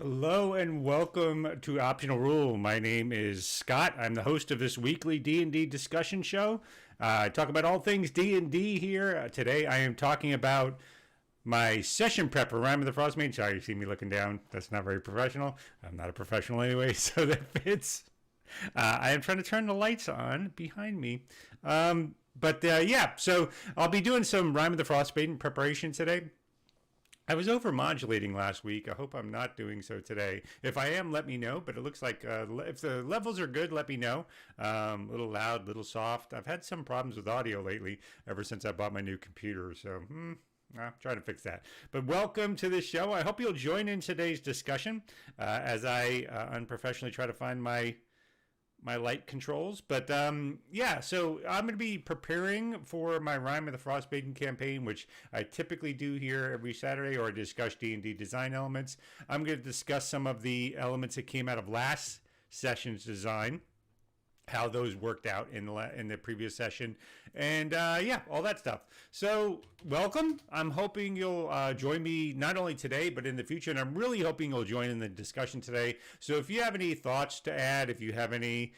Hello and welcome to Optional Rule. My name is Scott. I'm the host of this weekly D&D discussion show. I talk about all things D&D here. Today I am talking about my session prep for Rime of the Frostmaiden. Sorry, you see me looking down. That's not very professional. I'm not a professional anyway, so that fits. I am trying to turn the lights on behind me. So I'll be doing some Rime of the Frostmaiden preparation today. I was over modulating last week. I hope I'm not doing so today. If I am, let me know. But it looks like if the levels are good, let me know. A little loud, a little soft. I've had some problems with audio lately ever since I bought my new computer. So, I'll try to fix that. But welcome to the show. I hope you'll join in today's discussion as I unprofessionally try to find my light controls. So I'm going to be preparing for my Rime of the Frostmaiden campaign, which I typically do here every Saturday, or I discuss D&D design elements. I'm going to discuss some of the elements that came out of last session's design, how those worked out in the previous session, and all that stuff. So welcome. I'm hoping you'll join me not only today but in the future, and I'm really hoping you'll join in the discussion today. So if you have any thoughts to add, if you have any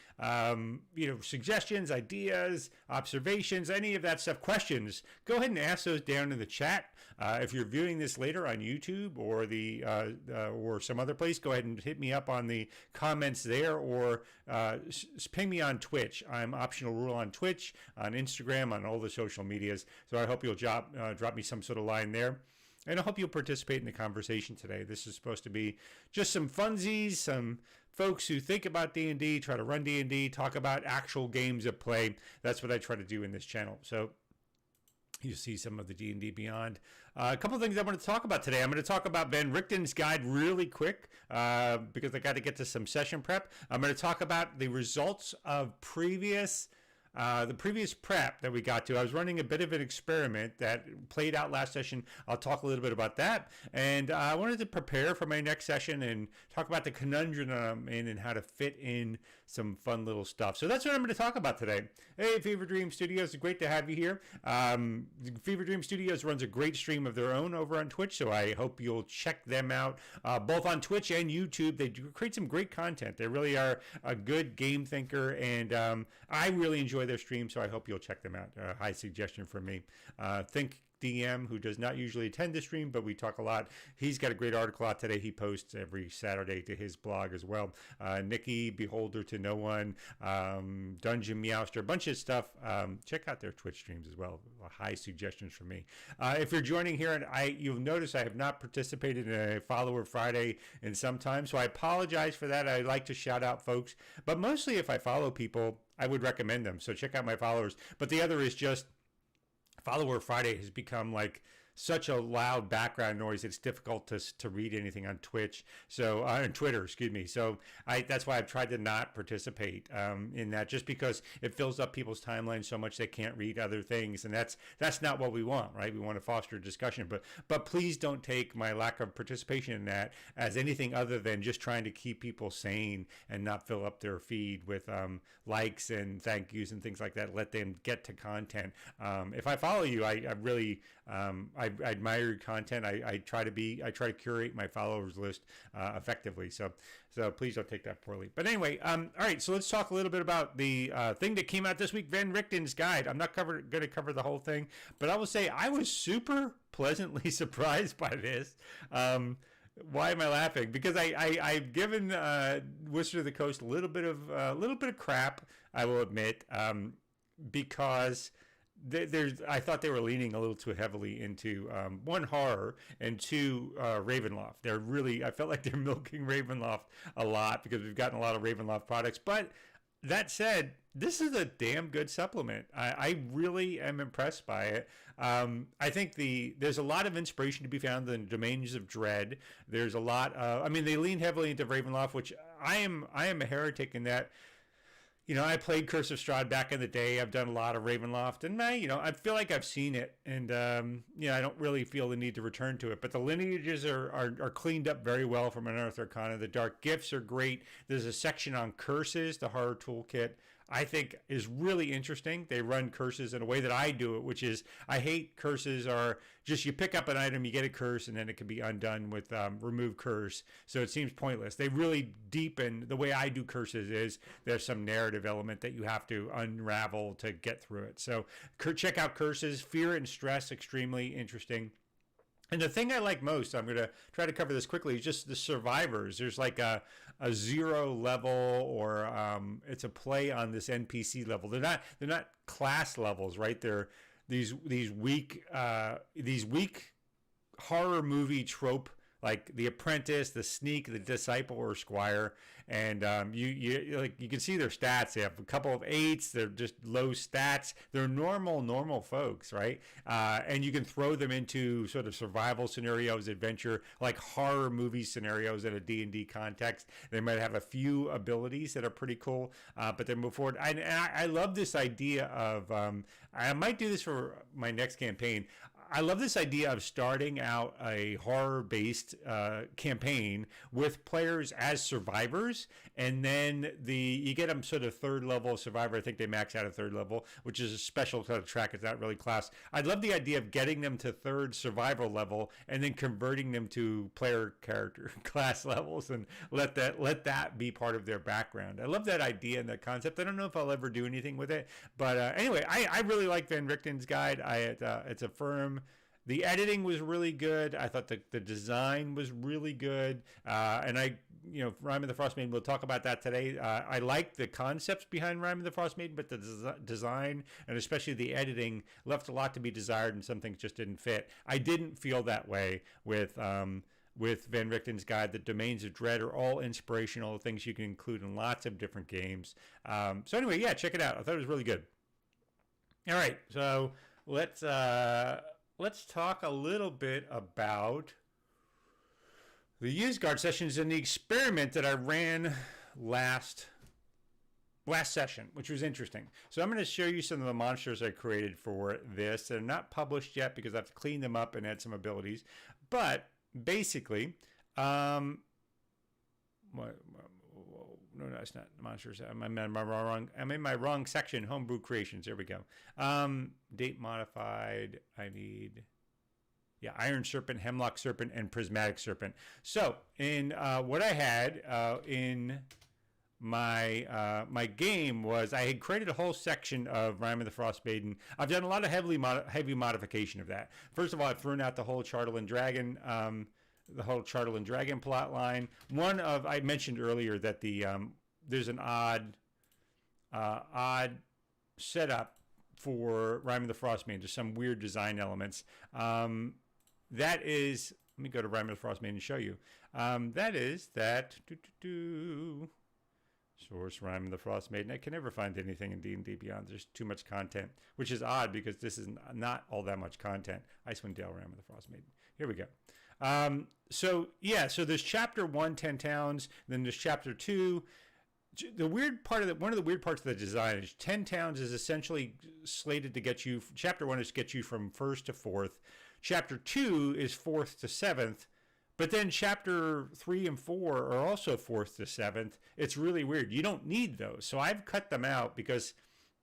suggestions, ideas, observations, any of that stuff, questions, go ahead and ask those down in the chat. If you're viewing this later on YouTube or or some other place, go ahead and hit me up on the comments there, or ping me on Twitch. I'm Optional Rule on Twitch, on Instagram, on all the social medias. So I hope you'll drop me some sort of line there. And I hope you'll participate in the conversation today. This is supposed to be just some funsies, some folks who think about D&D, try to run D&D, talk about actual games of play. That's what I try to do in this channel. So you see some of the D&D Beyond. A couple of things I want to talk about today. I'm going to talk about Ben Richton's guide really quick because I got to get to some session prep. I'm going to talk about the results of the previous prep that we got to. I was running a bit of an experiment that played out last session. I'll talk a little bit about that. And I wanted to prepare for my next session and talk about the conundrum I'm in and how to fit in some fun little stuff. So that's what I'm going to talk about today. Hey, Fever Dream Studios, great to have you here. Fever Dream Studios runs a great stream of their own over on Twitch, so I hope you'll check them out, both on Twitch and YouTube. They do create some great content. They really are a good game thinker, and I really enjoy their stream, so I hope you'll check them out. High suggestion from me. Think DM, who does not usually attend the stream, but we talk a lot. He's got a great article out today. He posts every Saturday to his blog as well. Nikki, Beholder to No One, Dungeon Meowster, a bunch of stuff. Check out their Twitch streams as well. High suggestions from me. If you're joining here, and you'll notice I have not participated in a Follower Friday in some time, so I apologize for that. I like to shout out folks, but mostly if I follow people, I would recommend them. So check out my followers. But the other is just Follower Friday has become like such a loud background noise. It's difficult to read anything on Twitch. So on Twitter, excuse me. So that's why I've tried to not participate in that, just because it fills up people's timelines so much they can't read other things, and that's not what we want, right? We want to foster discussion, but please don't take my lack of participation in that as anything other than just trying to keep people sane and not fill up their feed with likes and thank yous and things like that. Let them get to content. If I follow you, I really I admire your content. I try to curate my followers list effectively. So please don't take that poorly. But anyway, all right. So let's talk a little bit about the thing that came out this week, Van Richton's guide. I'm not going to cover the whole thing, but I will say I was super pleasantly surprised by this. Why am I laughing? Because I've given Wizard of the Coast a little bit of crap, I will admit, because I thought they were leaning a little too heavily into one, horror, and two, Ravenloft. I felt like they're milking Ravenloft a lot because we've gotten a lot of Ravenloft products. But that said, this is a damn good supplement. I really am impressed by it. I think there's a lot of inspiration to be found in Domains of Dread. There's a lot of, they lean heavily into Ravenloft, which I am a heretic in that. I played Curse of Strahd back in the day. I've done a lot of Ravenloft, and I feel like I've seen it, and I don't really feel the need to return to it. But the lineages are cleaned up very well from Unearthed Arcana. The Dark Gifts are great. There's a section on curses, the horror toolkit. I think is really interesting. They run curses in a way that I do it, which is I hate curses are just you pick up an item, you get a curse, and then it can be undone with remove curse. So it seems pointless. They really deepen the way I do curses is there's some narrative element that you have to unravel to get through it. So check out curses, fear and stress, extremely interesting. And the thing I like most, I'm going to try to cover this quickly, is just the survivors. There's like a 0 level, or it's a play on this NPC level. They're not class levels, right? They're these weak horror movie trope, like the apprentice, the sneak, the disciple, or squire. And you can see their stats. They have a couple of 8s. They're just low stats. They're normal folks, right? And you can throw them into sort of survival scenarios, adventure, like horror movie scenarios in a D&D context. They might have a few abilities that are pretty cool, but they move forward. I love this idea of I might do this for my next campaign. I love this idea of starting out a horror-based campaign with players as survivors, and then you get them sort of 3rd level survivor. I think they max out at 3rd level, which is a special kind of track. It's not really class. I'd love the idea of getting them to 3rd survival level and then converting them to player character class levels, and let that be part of their background. I love that idea and that concept. I don't know if I'll ever do anything with it, but anyway, I really like Van Richton's guide. It's a firm. The editing was really good. I thought the design was really good. And Rime of the Frostmaiden, we'll talk about that today. I like the concepts behind Rime of the Frostmaiden, but the design and especially the editing left a lot to be desired, and some things just didn't fit. I didn't feel that way with Van Richton's guide. The Domains of Dread are all inspirational things you can include in lots of different games. So anyway, yeah, check it out. I thought it was really good. All right, so let's talk a little bit about the Ysgard sessions and the experiment that I ran last session, which was interesting. So I'm going to show you some of the monsters I created for this. They're not published yet because I have to clean them up and add some abilities. But basically, no, it's not monsters. I'm in my wrong section. Homebrew creations. There we go. Date modified. I need, Iron Serpent, Hemlock Serpent, and Prismatic Serpent. So in what I had in my game was I had created a whole section of Rime of the Frostmaiden. I've done a lot of heavy modification of that. First of all, I've thrown out the whole Chartland Dragon. The whole Chartland Dragon plot line. I mentioned earlier that there's an odd setup for Rime of the Frostmaiden. There's some weird design elements. That is, let me go to Rime of the Frostmaiden and show you. Source Rime of the Frostmaiden. I can never find anything in D&D Beyond. There's too much content, which is odd because this is not all that much content. Icewind Dale, Rime of the Frostmaiden. Here we go. So there's chapter 1, 10 towns, then there's chapter 2. One of the weird parts of the design is 10 towns is essentially slated to get you, chapter 1 is to get you from 1st to 4th. Chapter 2 is 4th to 7th. But then chapter 3 and 4 are also 4th to 7th. It's really weird. You don't need those. So I've cut them out because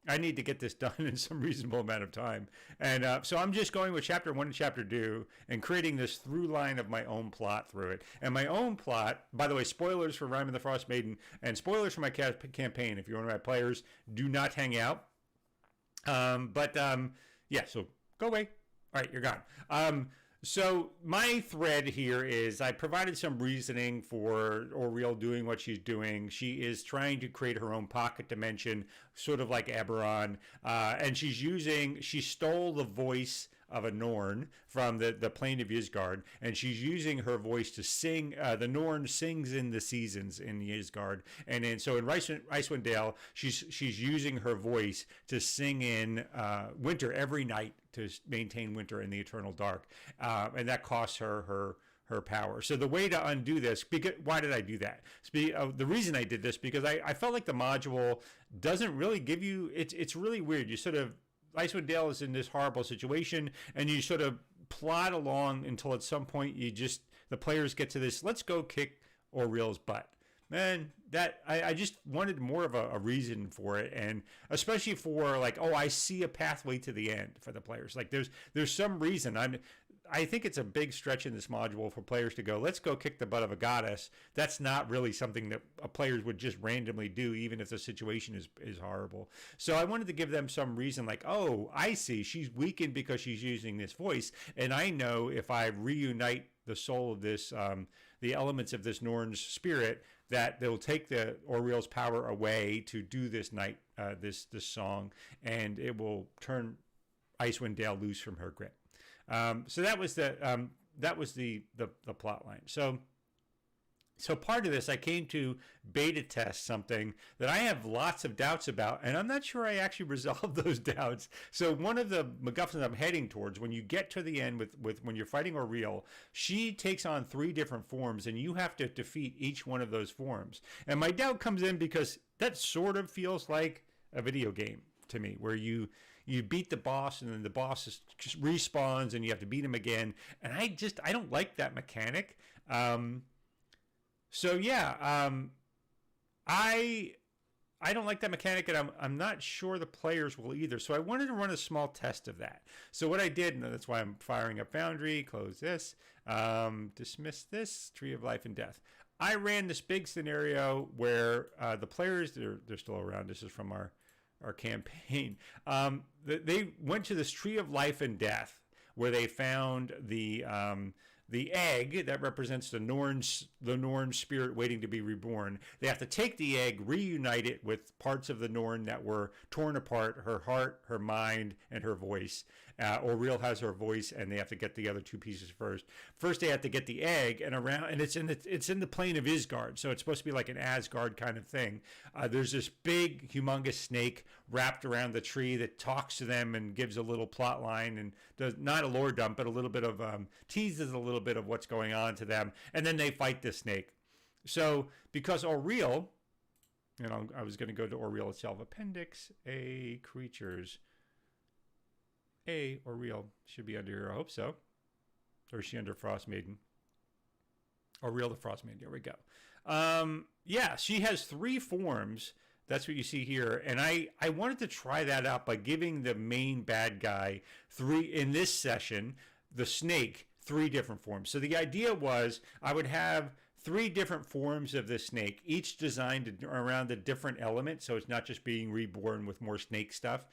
I need to get this done in some reasonable amount of time. And so I'm just going with chapter 1 and chapter 2 and creating this through line of my own plot through it. And my own plot, by the way, spoilers for Rime of the Frostmaiden and spoilers for my campaign. If you're one of my players, do not hang out. So go away. All right, you're gone. So my thread here is I provided some reasoning for Oriel doing what she's doing. She is trying to create her own pocket dimension, sort of like Eberron. And she stole the voice of a Norn from the Plain of Ysgard, and she's using her voice to sing. The Norn sings in the seasons in Ysgard, and in Icewind Dale, she's using her voice to sing in winter every night to maintain winter in the eternal dark, and that costs her power. So the way to undo this, why did I do that? The reason I did this because I felt like the module doesn't really give you. It's really weird. You sort of Icewind Dale is in this horrible situation, and you sort of plot along until at some point the players get to this, let's go kick Oriel's butt. man, that I just wanted more of a reason for it, and especially for like, oh, I see a pathway to the end for the players. Like there's some reason. I think it's a big stretch in this module for players to go, let's go kick the butt of a goddess. That's not really something that players would just randomly do, even if the situation is horrible. So I wanted to give them some reason, like, oh, I see, she's weakened because she's using this voice, and I know if I reunite the soul of this, the elements of this Norn's spirit, that they'll take the Auriel's power away to do this night, this song, and it will turn Icewind Dale loose from her grip. So that was the plot line. So part of this, I came to beta test something that I have lots of doubts about, and I'm not sure I actually resolved those doubts. So one of the MacGuffins I'm heading towards, when you get to the end with when you're fighting Auriel, she takes on 3 different forms, and you have to defeat each one of those forms. And my doubt comes in because that sort of feels like a video game to me, where you beat the boss and then the boss just respawns and you have to beat him again. And I don't like that mechanic. So yeah, I don't like that mechanic, and I'm not sure the players will either. So I wanted to run a small test of that. So what I did, and that's why I'm firing up Foundry, close this, dismiss this, Tree of Life and Death. I ran this big scenario where the players, they're still around. This is from our campaign. They went to this Tree of Life and Death where they found the egg that represents the Norn spirit waiting to be reborn. They have to take the egg, reunite it with parts of the Norn that were torn apart, her heart, her mind, and her voice. Auriel has her voice, and they have to get the other 2 pieces first. First, they have to get the egg, and it's in the plane of Isgard, so it's supposed to be like an Asgard kind of thing. There's this big, humongous snake wrapped around the tree that talks to them and gives a little plot line and does not a lore dump, but a little bit of teases a little bit of what's going on to them, and then they fight the snake. So because Auriel, I was going to go to Auriel itself, Appendix A, creatures. Auriel should be under here. I hope so. Or is she under Frostmaiden? Auriel the Frostmaiden. There we go. Yeah, she has 3 forms. That's what you see here. And I wanted to try that out by giving the main bad guy 3, in this session, the snake, 3 different forms. So the idea was I would have 3 different forms of the snake, each designed around a different element. So it's not just being reborn with more snake stuff.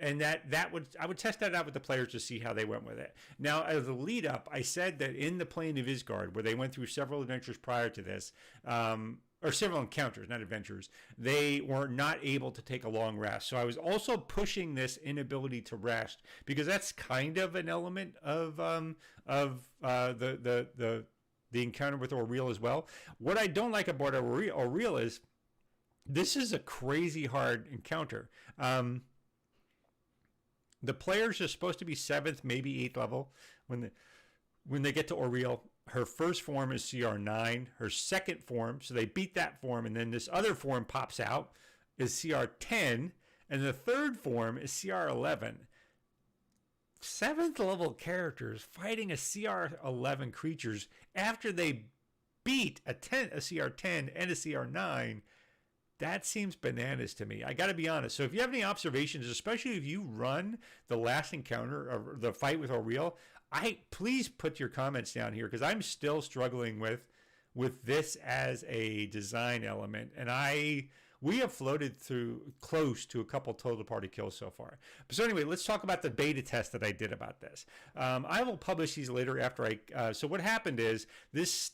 And I would test that out with the players to see how they went with it. Now, as a lead up, I said that in the plane of Isgard, where they went through several adventures prior to this, or several encounters, not adventures, they were not able to take a long rest. So I was also pushing this inability to rest, because that's kind of an element of the encounter with Auriel as well. What I don't like about Auriel is this is a crazy hard encounter. The players are supposed to be 7th, maybe 8th level when they get to Auriel. Her first form is CR 9. Her second form, so they beat that form, and then this other form pops out, is CR 10, and the third form is CR 11. 7th level characters fighting a CR 11 creatures after they beat a CR 10 and a CR 9. That seems bananas to me. I got to be honest. So if you have any observations, especially if you run the last encounter or the fight with Auriel, please put your comments down here, because I'm still struggling with this as a design element, and we have floated through close to a couple total party kills so far. So anyway, let's talk about the beta test that I did about this. I will publish these later after so what happened is this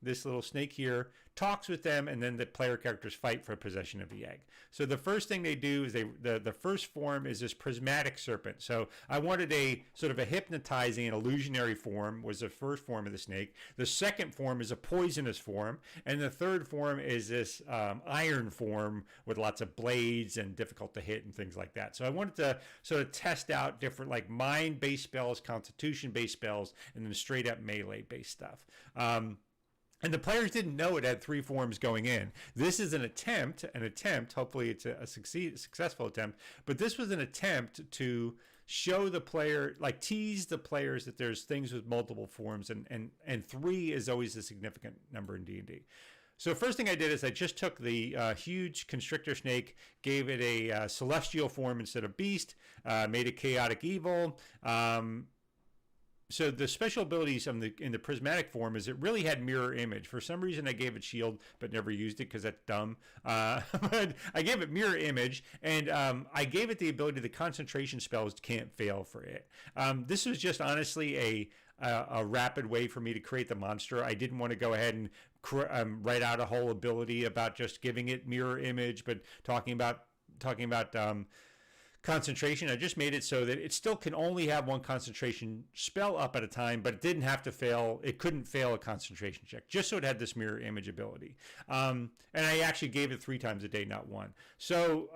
little snake here talks with them, and then the player characters fight for possession of the egg. So the first thing they do is the first form is this prismatic serpent. So I wanted a sort of a hypnotizing and illusionary form was the first form of the snake. The second form is a poisonous form, and the third form is this iron form with lots of blades and difficult to hit and things like that. So I wanted to sort of test out different like mind-based spells, constitution-based spells, and then straight up melee-based stuff. And the players didn't know it had 3 forms going in. This is an attempt, hopefully it's a successful attempt, but this was an attempt to show the player, like tease the players that there's things with multiple forms, and 3 is always a significant number in D&D. So first thing I did is I just took the huge constrictor snake, gave it a celestial form instead of beast, made it chaotic evil. So the special abilities in the prismatic form is it really had mirror image. For some reason, I gave it shield, but never used it because that's dumb. But I gave it mirror image, and I gave it the ability the concentration spells can't fail for it. This was just honestly a rapid way for me to create the monster. I didn't want to go ahead and write out a whole ability about just giving it mirror image, but talking about concentration. I just made it so that it still can only have one concentration spell up at a time, but it didn't have to fail. It couldn't fail a concentration check, just so it had this mirror image ability. And I actually gave it 3 times a day, not 1. So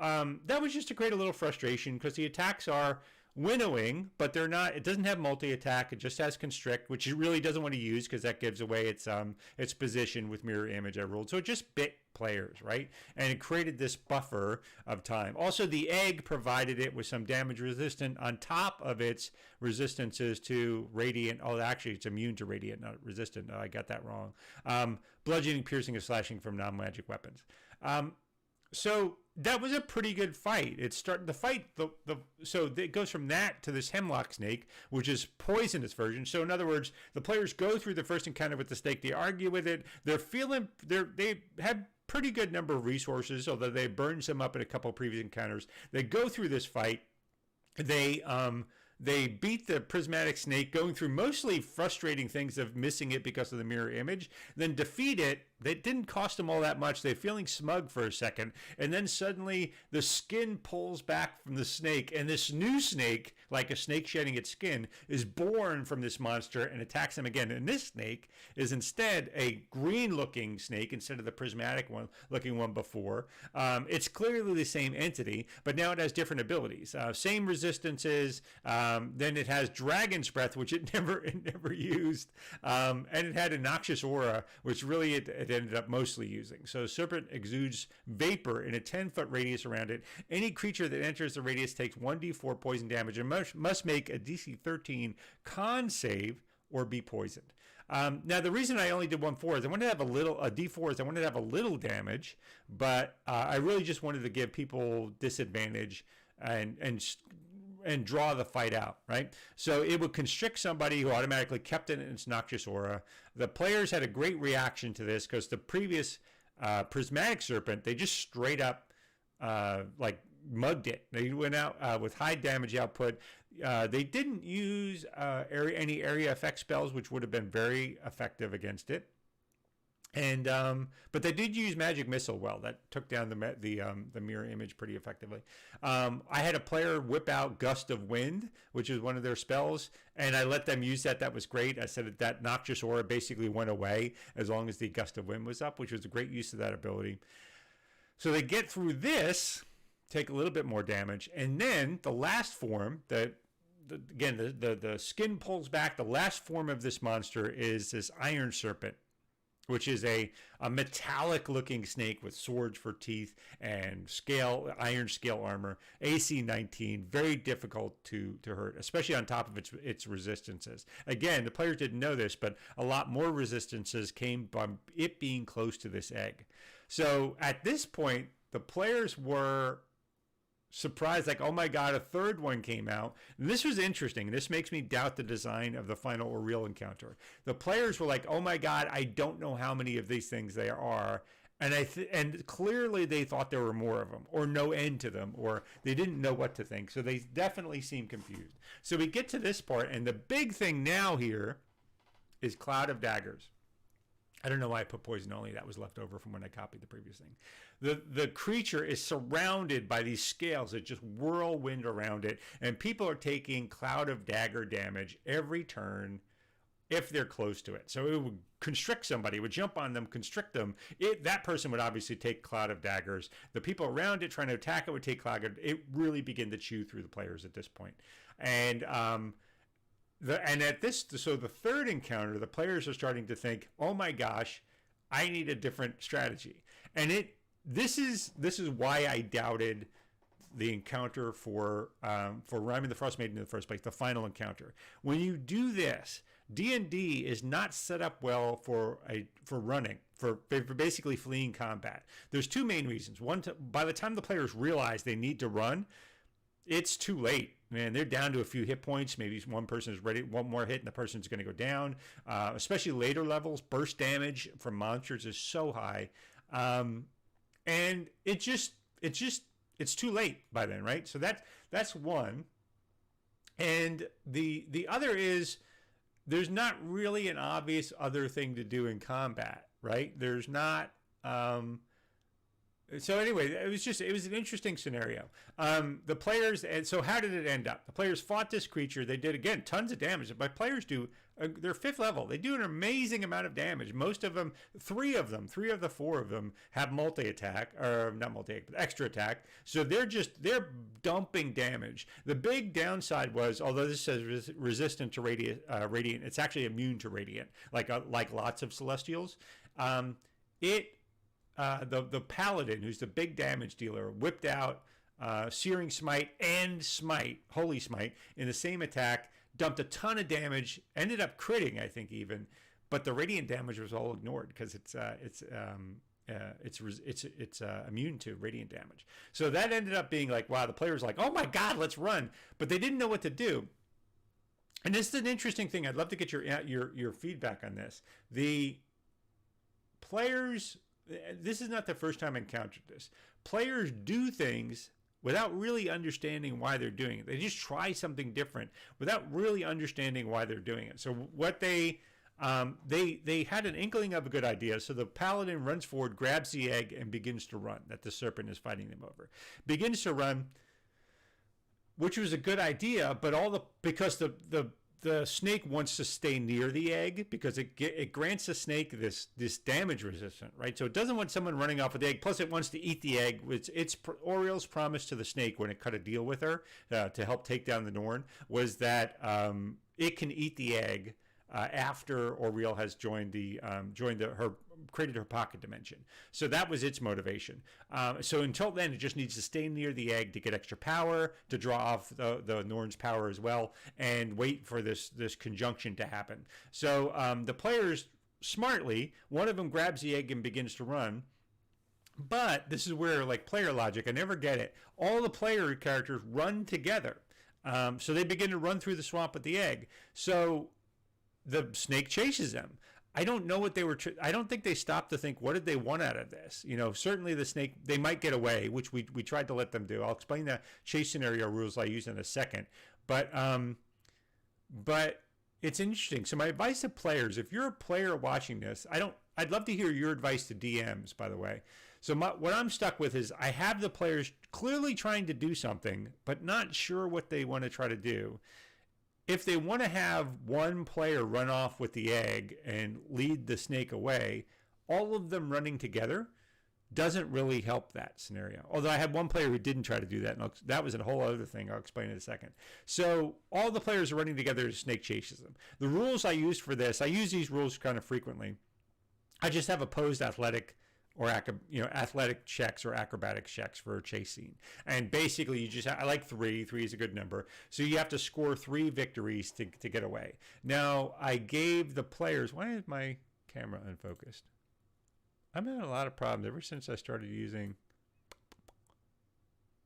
that was just to create a little frustration, because the attacks are winnowing, but they're not. It doesn't have multi-attack. It just has constrict, which it really doesn't want to use because that gives away its position with mirror image I ruled. So it just bit players, right? And it created this buffer of time. Also, the egg provided it with some damage resistant on top of its resistances to radiant. Oh, actually, it's immune to radiant, not resistant. Oh, I got that wrong. Bludgeoning, piercing, and slashing from non-magic weapons. So that was a pretty good fight. It started the fight. So it goes from that to this Hemlock Snake, which is poisonous version. So in other words, the players go through the first encounter with the snake. They argue with it. They have pretty good number of resources, although they burned some up in a couple of previous encounters. They go through this fight. They beat the prismatic snake, going through mostly frustrating things of missing it because of the mirror image, then defeat it. That didn't cost them all that much. They're feeling smug for a second, and then suddenly the skin pulls back from the snake, and this new snake, like a snake shedding its skin, is born from this monster and attacks them again. And this snake is instead a green-looking snake instead of the prismatic looking one before. It's clearly the same entity, but now it has different abilities. Same resistances. Then it has Dragon's Breath, which it never used, and it had a noxious aura, which really it ended up mostly using. So Serpent exudes vapor in a 10-foot radius around it. Any creature that enters the radius takes 1d4 poison damage and must make a DC 13 con save or be poisoned. Now, the reason I only did 1/4 is I wanted to have a D4 is I wanted to have a little damage, but I really just wanted to give people disadvantage and draw the fight out, right? So it would constrict somebody who automatically kept it in its noxious aura. The players had a great reaction to this because the previous prismatic serpent, they just straight up like mugged it. They went out with high damage output. They didn't use any area effect spells, which would have been very effective against it. And but they did use magic missile well. That took down the mirror image pretty effectively. I had a player whip out gust of wind, which is one of their spells, and I let them use that. That was great. I said that noxious aura basically went away as long as the gust of wind was up, which was a great use of that ability. So they get through this, take a little bit more damage, and then the last form the skin pulls back. The last form of this monster is this Iron Serpent, which is a metallic looking snake with swords for teeth and iron scale armor, AC 19, very difficult to hurt, especially on top of its resistances. Again, the players didn't know this, but a lot more resistances came from it being close to this egg. So at this point, the players were surprised, like, oh my god, a third one came out. And this was interesting. This makes me doubt the design of the final or real encounter. The players were like, oh my god, I don't know how many of these things there are. And and clearly they thought there were more of them, or no end to them, or they didn't know what to think. So they definitely seemed confused. So we get to this part, and the big thing now here is Cloud of Daggers. I don't know why I put poison only. That was left over from when I copied the previous thing. The creature is surrounded by these scales that just whirlwind around it, and people are taking Cloud of Dagger damage every turn if they're close to it. So it would constrict somebody, it would jump on them, constrict them. That person would obviously take Cloud of Daggers. The people around it trying to attack it would take Cloud of. It really began to chew through the players at this point. And the third encounter, the players are starting to think, oh my gosh, I need a different strategy. And this is why I doubted the encounter for Rime the Frostmaiden in the first place, the final encounter. When you do this, D&D is not set up well for running, for basically fleeing combat. There's two main reasons. One, by the time the players realize they need to run, it's too late. Man, they're down to a few hit points. Maybe one person is ready, one more hit, and the person's going to go down. Especially later levels, burst damage from monsters is so high, and it's too late by then, right? So that's one. And the other is there's not really an obvious other thing to do in combat, right? There's not. So anyway, it was an interesting scenario. The players, and so how did it end up? The players fought this creature. They did, again, tons of damage. But players do, they're 5th level. They do an amazing amount of damage. Most of them, three of the 4 of them have multi-attack, or not multi-attack, but extra attack. So they're dumping damage. The big downside was, although this says resistant to radiant, it's actually immune to radiant, like lots of Celestials. The Paladin, who's the big damage dealer, whipped out Searing Smite and Smite, Holy Smite, in the same attack, dumped a ton of damage, ended up critting, I think, even, but the radiant damage was all ignored because it's immune to radiant damage. So that ended up being like, wow, the players like, oh my God, let's run, but they didn't know what to do. And this is an interesting thing. I'd love to get your feedback on this. The players. This is not the first time I encountered this. Players do things without really understanding why they're doing it. They just try something different without really understanding why they're doing it. So what they had an inkling of a good idea. So the Paladin runs forward, grabs the egg, and begins to run. That the Serpent is fighting them over. Begins to run, which was a good idea, but because the snake wants to stay near the egg because it grants the snake this damage resistant, right? So it doesn't want someone running off with the egg. Plus, it wants to eat the egg. It's Oriel's promise to the snake when it cut a deal with her to help take down the Norn was that it can eat the egg after Oriel has created her pocket dimension. So that was its motivation. So until then, it just needs to stay near the egg to get extra power, to draw off the Norn's power as well, and wait for this conjunction to happen. So the players, smartly, one of them grabs the egg and begins to run. But this is where, like, player logic, I never get it. All the player characters run together. So they begin to run through the swamp with the egg. So the snake chases them. I don't know what they were. I don't think they stopped to think, what did they want out of this? Certainly the snake, they might get away, which we tried to let them do. I'll explain the chase scenario rules I use in a second. But it's interesting. So my advice to players, if you're a player watching this, I'd love to hear your advice to DMs, by the way. So what I'm stuck with is I have the players clearly trying to do something, but not sure what they want to try to do. If they want to have one player run off with the egg and lead the snake away, all of them running together doesn't really help that scenario. Although I had one player who didn't try to do that, and that was a whole other thing I'll explain in a second. So all the players are running together, the snake chases them. The rules I used for this, I use these rules kind of frequently. I just have opposed athletic or athletic checks or acrobatic checks for a chase scene. And basically I like 3 is a good number. So you have to score 3 victories to get away. Now I gave the players, why is my camera unfocused? I'm having a lot of problems ever since I started using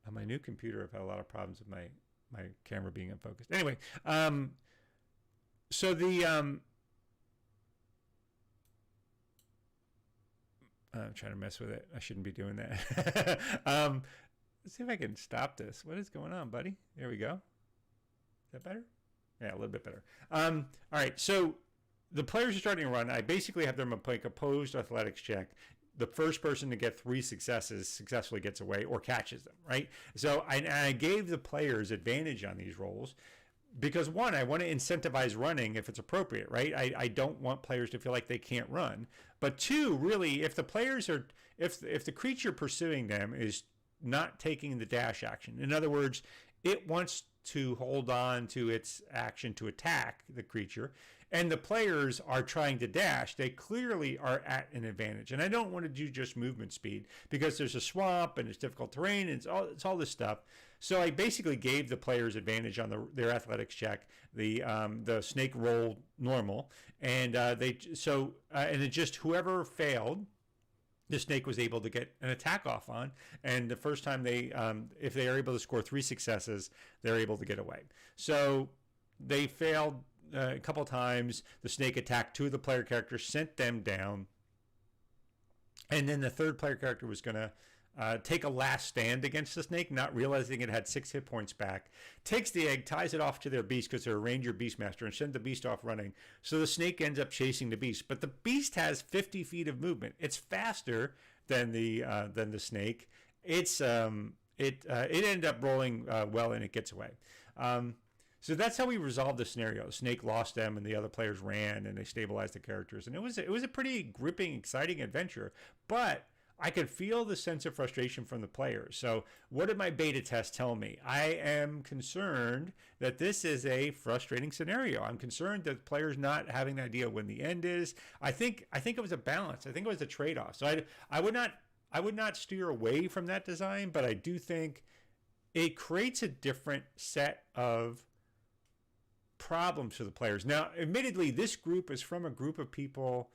on my new computer. I've had a lot of problems with my camera being unfocused. Anyway, so the I'm trying to mess with it. I shouldn't be doing that. Let's see if I can stop this. What is going on, buddy? There we go. Is that better? Yeah, a little bit better. All right, so the players are starting to run. I basically have them make a opposed athletics check. The first person to get 3 successes successfully gets away or catches them, right? So I gave the players advantage on these rolls because, one, I want to incentivize running if it's appropriate, right? I don't want players to feel like they can't run. But 2, really, if the players are, if the creature pursuing them is not taking the dash action, in other words, it wants to hold on to its action to attack the creature, and the players are trying to dash, they clearly are at an advantage. And I don't want to do just movement speed because there's a swamp and it's difficult terrain and it's all this stuff. So I basically gave the players advantage on their athletics check, the snake roll normal, and and it just whoever failed, the snake was able to get an attack off on, and the first time if they are able to score 3 successes, they're able to get away. So they failed a couple times. The snake attacked 2 of the player characters, sent them down, and then the third player character was going to take a last stand against the snake, not realizing it had 6 hit points back, takes the egg, ties it off to their beast because they're a ranger beastmaster, and send the beast off running. So the snake ends up chasing the beast, but the beast has 50 feet of movement. It's faster than the snake. It ended up rolling well, and it gets away. So that's how we resolved the scenario. The snake lost them, and the other players ran, and they stabilized the characters, and it was a pretty gripping, exciting adventure. But I could feel the sense of frustration from the players. So what did my beta test tell me? I am concerned that this is a frustrating scenario. I'm concerned that players not having an idea when the end is. I think it was a balance. I think it was a trade-off. So I would not steer away from that design, but I do think it creates a different set of problems for the players. Now, admittedly, this group is from a group of people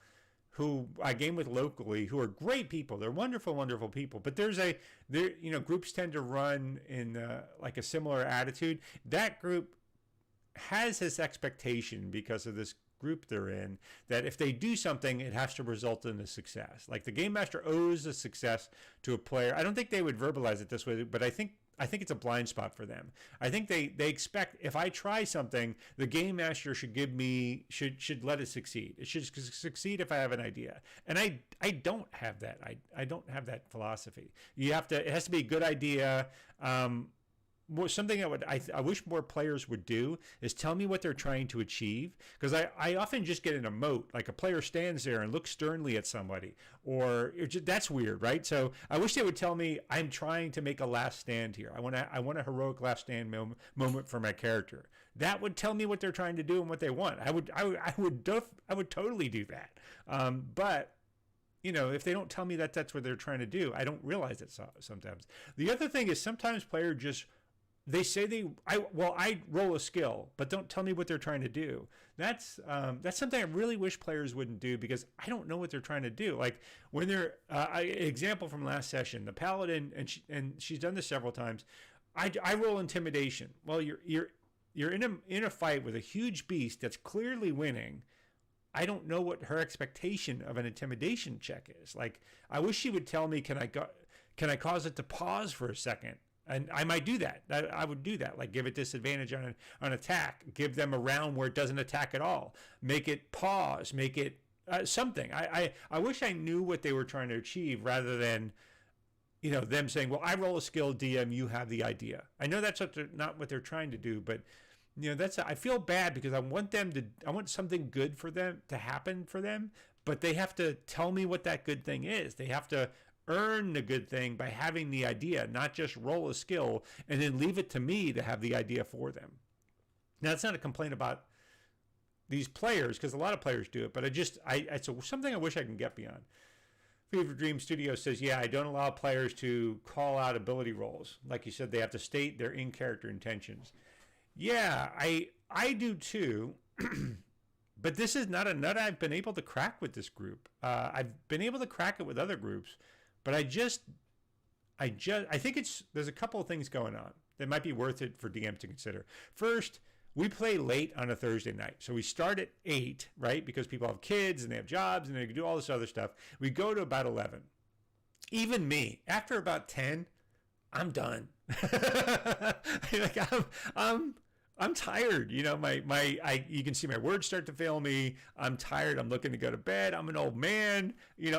who I game with locally, who are great people. They're wonderful, wonderful people. But groups tend to run in like a similar attitude. That group has this expectation because of this group they're in that if they do something, it has to result in a success. Like the game master owes a success to a player. I don't think they would verbalize it this way, but I think it's a blind spot for them. I think they expect if I try something, the game master should let it succeed. It should succeed if I have an idea. And I don't have that. I don't have that philosophy. It has to be a good idea. Something I wish more players would do is tell me what they're trying to achieve, because I often just get an emote, like a player stands there and looks sternly at somebody, or that's weird, right? So I wish they would tell me I'm trying to make a last stand here. I want a heroic last stand moment for my character. That would tell me what they're trying to do and what they want. I would totally do that. But if they don't tell me that that's what they're trying to do, I don't realize it sometimes. The other thing is sometimes players just they say I roll a skill, but don't tell me what they're trying to do. That's something I really wish players wouldn't do, because I don't know what they're trying to do. Like when they're example from last session, the paladin, and she's done this several times. I roll intimidation. Well, you're in a fight with a huge beast that's clearly winning. I don't know what her expectation of an intimidation check is. Like I wish she would tell me, can I cause it to pause for a second? And I might do that. I would do that. Like give it disadvantage on attack. Give them a round where it doesn't attack at all. Make it pause. Make it something. I wish I knew what they were trying to achieve, rather than them saying, well, I roll a skill, DM, you have the idea. I know that's not what they're trying to do, but I feel bad, because I want something good for them to happen for them, but they have to tell me what that good thing is. They have to earn the good thing by having the idea, not just roll a skill and then leave it to me to have the idea for them. Now, it's not a complaint about these players, because a lot of players do it, but it's something I wish I can get beyond. Fever Dream Studio says, yeah, I don't allow players to call out ability rolls. Like you said, they have to state their in-character intentions. Yeah, I do too. But this is not a nut I've been able to crack with this group. I've been able to crack it with other groups, but I think there's a couple of things going on that might be worth it for DMs to consider. First, we play late on a Thursday night. So we start at 8, right? Because people have kids and they have jobs and they do all this other stuff. We go to about 11. Even me, after about 10, I'm done. Like I'm tired. You can see my words start to fail me. I'm tired. I'm looking to go to bed. I'm an old man.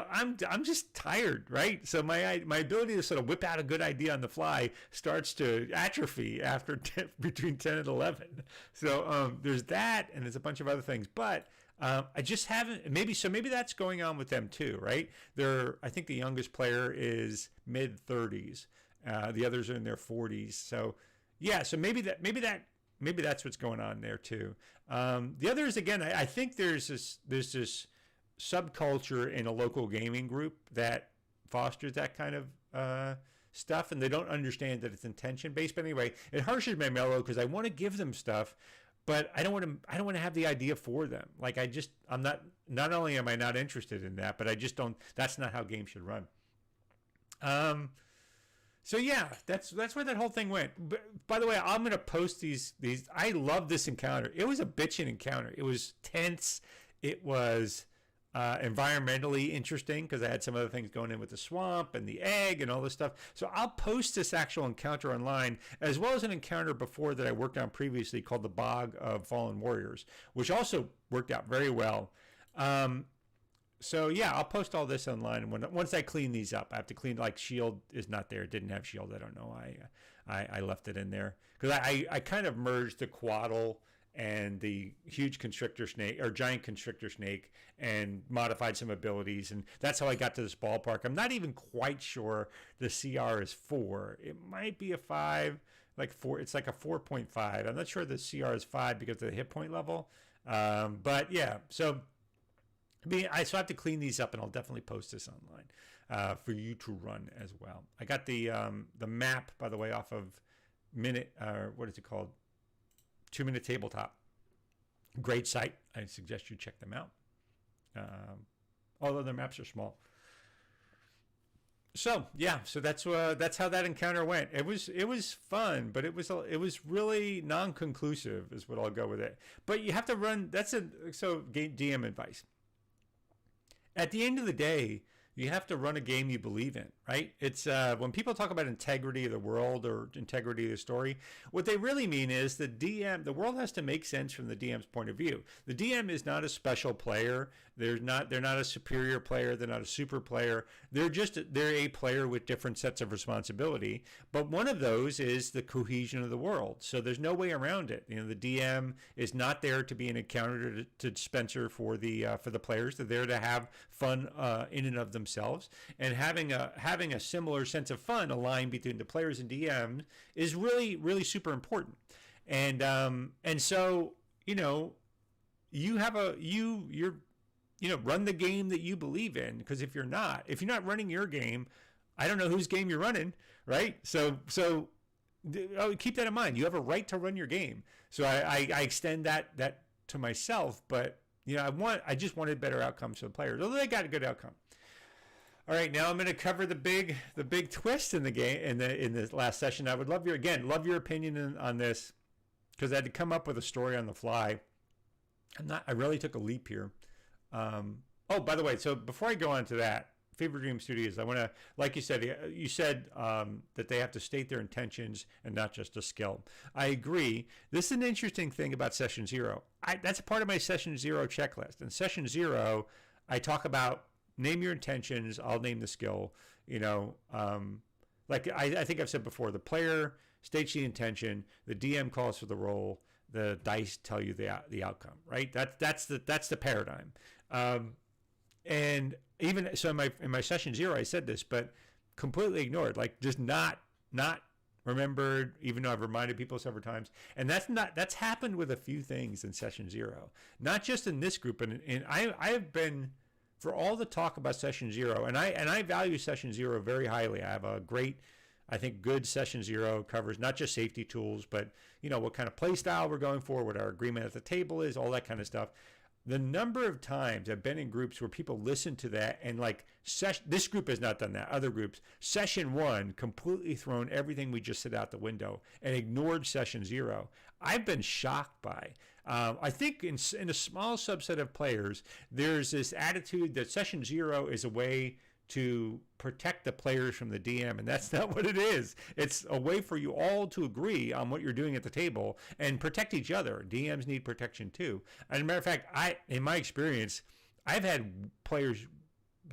I'm just tired, right? So my ability to sort of whip out a good idea on the fly starts to atrophy after between 10 and 11. So there's that, and there's a bunch of other things. But I just haven't. Maybe that's going on with them too, right? I think the youngest player is mid 30s. The others are in their 40s. So yeah. So maybe that maybe that's what's going on there too. The other is, again, I think there's this subculture in a local gaming group that fosters that kind of stuff, and they don't understand that it's intention based. But anyway, it harshes my mellow because I want to give them stuff, but I don't want to have the idea for them. Like I'm not only am I not interested in that, but I just don't. That's not how games should run. So yeah, that's where that whole thing went. But, by the way, I'm gonna post these. I love this encounter. It was a bitchin' encounter. It was tense. It was environmentally interesting because I had some other things going in with the swamp and the egg and all this stuff. So I'll post this actual encounter online, as well as an encounter before that I worked on previously called the Bog of Fallen Warriors, which also worked out very well. So yeah, I'll post all this online, and once I clean these up, I have to clean, like, shield is not there. It didn't have shield. I don't know why I left it in there, because I kind of merged the quaddle and the huge constrictor snake, or giant constrictor snake, and modified some abilities, and that's how I got to this ballpark. I'm not even quite sure the CR is 4. It might be a 5, like 4. It's like a 4.5. I'm not sure the CR is 5 because of the hit point level. But yeah, so I have to clean these up, and I'll definitely post this online for you to run as well. I got the map, by the way, off of what is it called? 2 Minute Tabletop. Great site. I suggest you check them out. Although their maps are small. So yeah, so that's how that encounter went. It was fun, but it was really non-conclusive, is what I'll go with it. But you have to run. So DM advice. At the end of the day, you have to run a game you believe in, right? It's when people talk about integrity of the world or integrity of the story, what they really mean is the world has to make sense from the DM's point of view. The DM is not a special player. They're not a superior player. They're not a super player. They're a player with different sets of responsibility. But one of those is the cohesion of the world. So there's no way around it. The DM is not there to be an encounter to dispenser for the players. They're there to have fun in and of themselves, and having a similar sense of fun aligned between the players and DM is really, really super important. And so run the game that you believe in, because if you're not running your game, I don't know whose game you're running, right? So keep that in mind. You have a right to run your game. So I extend that to myself, but I just wanted better outcomes for the players, although they got a good outcome. All right, now I'm going to cover the big twist in the game in this last session. I would love your opinion on this, because I had to come up with a story on the fly. I really took a leap here. By the way, so before I go on to that, Fever Dream Studios, I want to, like you said that they have to state their intentions and not just a skill. I agree. This is an interesting thing about Session 0. That's a part of my Session 0 checklist. In Session 0, I talk about name your intentions. I'll name the skill. Like I think I've said before, the player states the intention, the DM calls for the roll, the dice tell you the outcome. Right? That's the paradigm. And even so, in my Session 0, I said this, but completely ignored. Like, just not remembered, even though I've reminded people several times. And that's happened with a few things in Session 0, not just in this group. And I've been, for all the talk about Session 0, and I value Session 0 very highly. I have a great, I think, good Session 0 covers not just safety tools, but what kind of play style we're going for, what our agreement at the table is, all that kind of stuff. The number of times I've been in groups where people listen to that and this group has not done that. Other groups, Session 1 completely thrown everything we just said out the window and ignored Session 0. I've been shocked by. I think in a small subset of players, there's this attitude that Session 0 is a way to protect the players from the DM, and that's not what it is. It's a way for you all to agree on what you're doing at the table and protect each other. DMs need protection too. As a matter of fact, in my experience, I've had players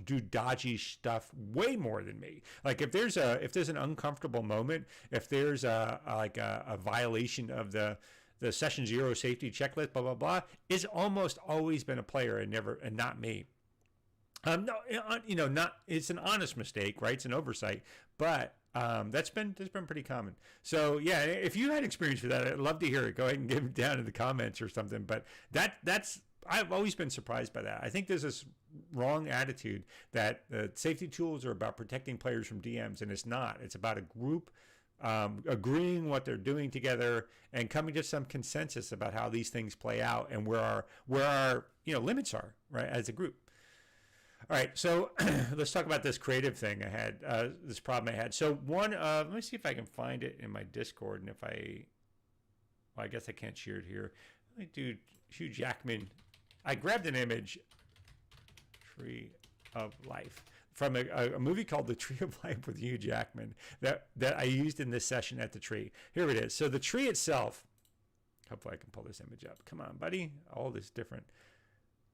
do dodgy stuff way more than me. Like if there's an uncomfortable moment, if there's a violation of the Session 0 safety checklist, blah blah blah, it's almost always been a player and not me. No, it's an honest mistake, right? It's an oversight, but That's been pretty common. So yeah, if you had experience with that, I'd love to hear it. Go ahead and give it down in the comments or something. But that's I've always been surprised by that. I think there's this wrong attitude that safety tools are about protecting players from DMs, and it's not. It's about a group agreeing what they're doing together and coming to some consensus about how these things play out and where our limits are, right, as a group. All right, so let's talk about this creative thing I had, this problem I had. So one, let me see if I can find it in my Discord, and if I guess I can't share it here. Let me do Hugh Jackman. I grabbed an image, Tree of Life, from a movie called The Tree of Life with Hugh Jackman that I used in this session at the tree. Here it is. So the tree itself, hopefully I can pull this image up. Come on, buddy. All this different.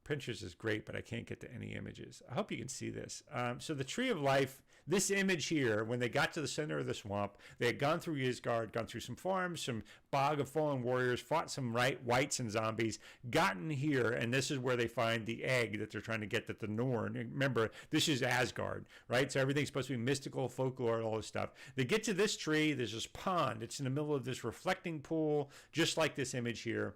Pinterest is great, but I can't get to any images. I hope you can see this. So the Tree of Life, this image here, when they got to the center of the swamp, they had gone through Isgard, gone through some farms, some bog of fallen warriors, fought some whites and zombies, gotten here, and this is where they find the egg that they're trying to get, that the Norn, remember, this is Asgard, right? So everything's supposed to be mystical, folklore, all this stuff. They get to this tree, there's this pond. It's in the middle of this reflecting pool, just like this image here.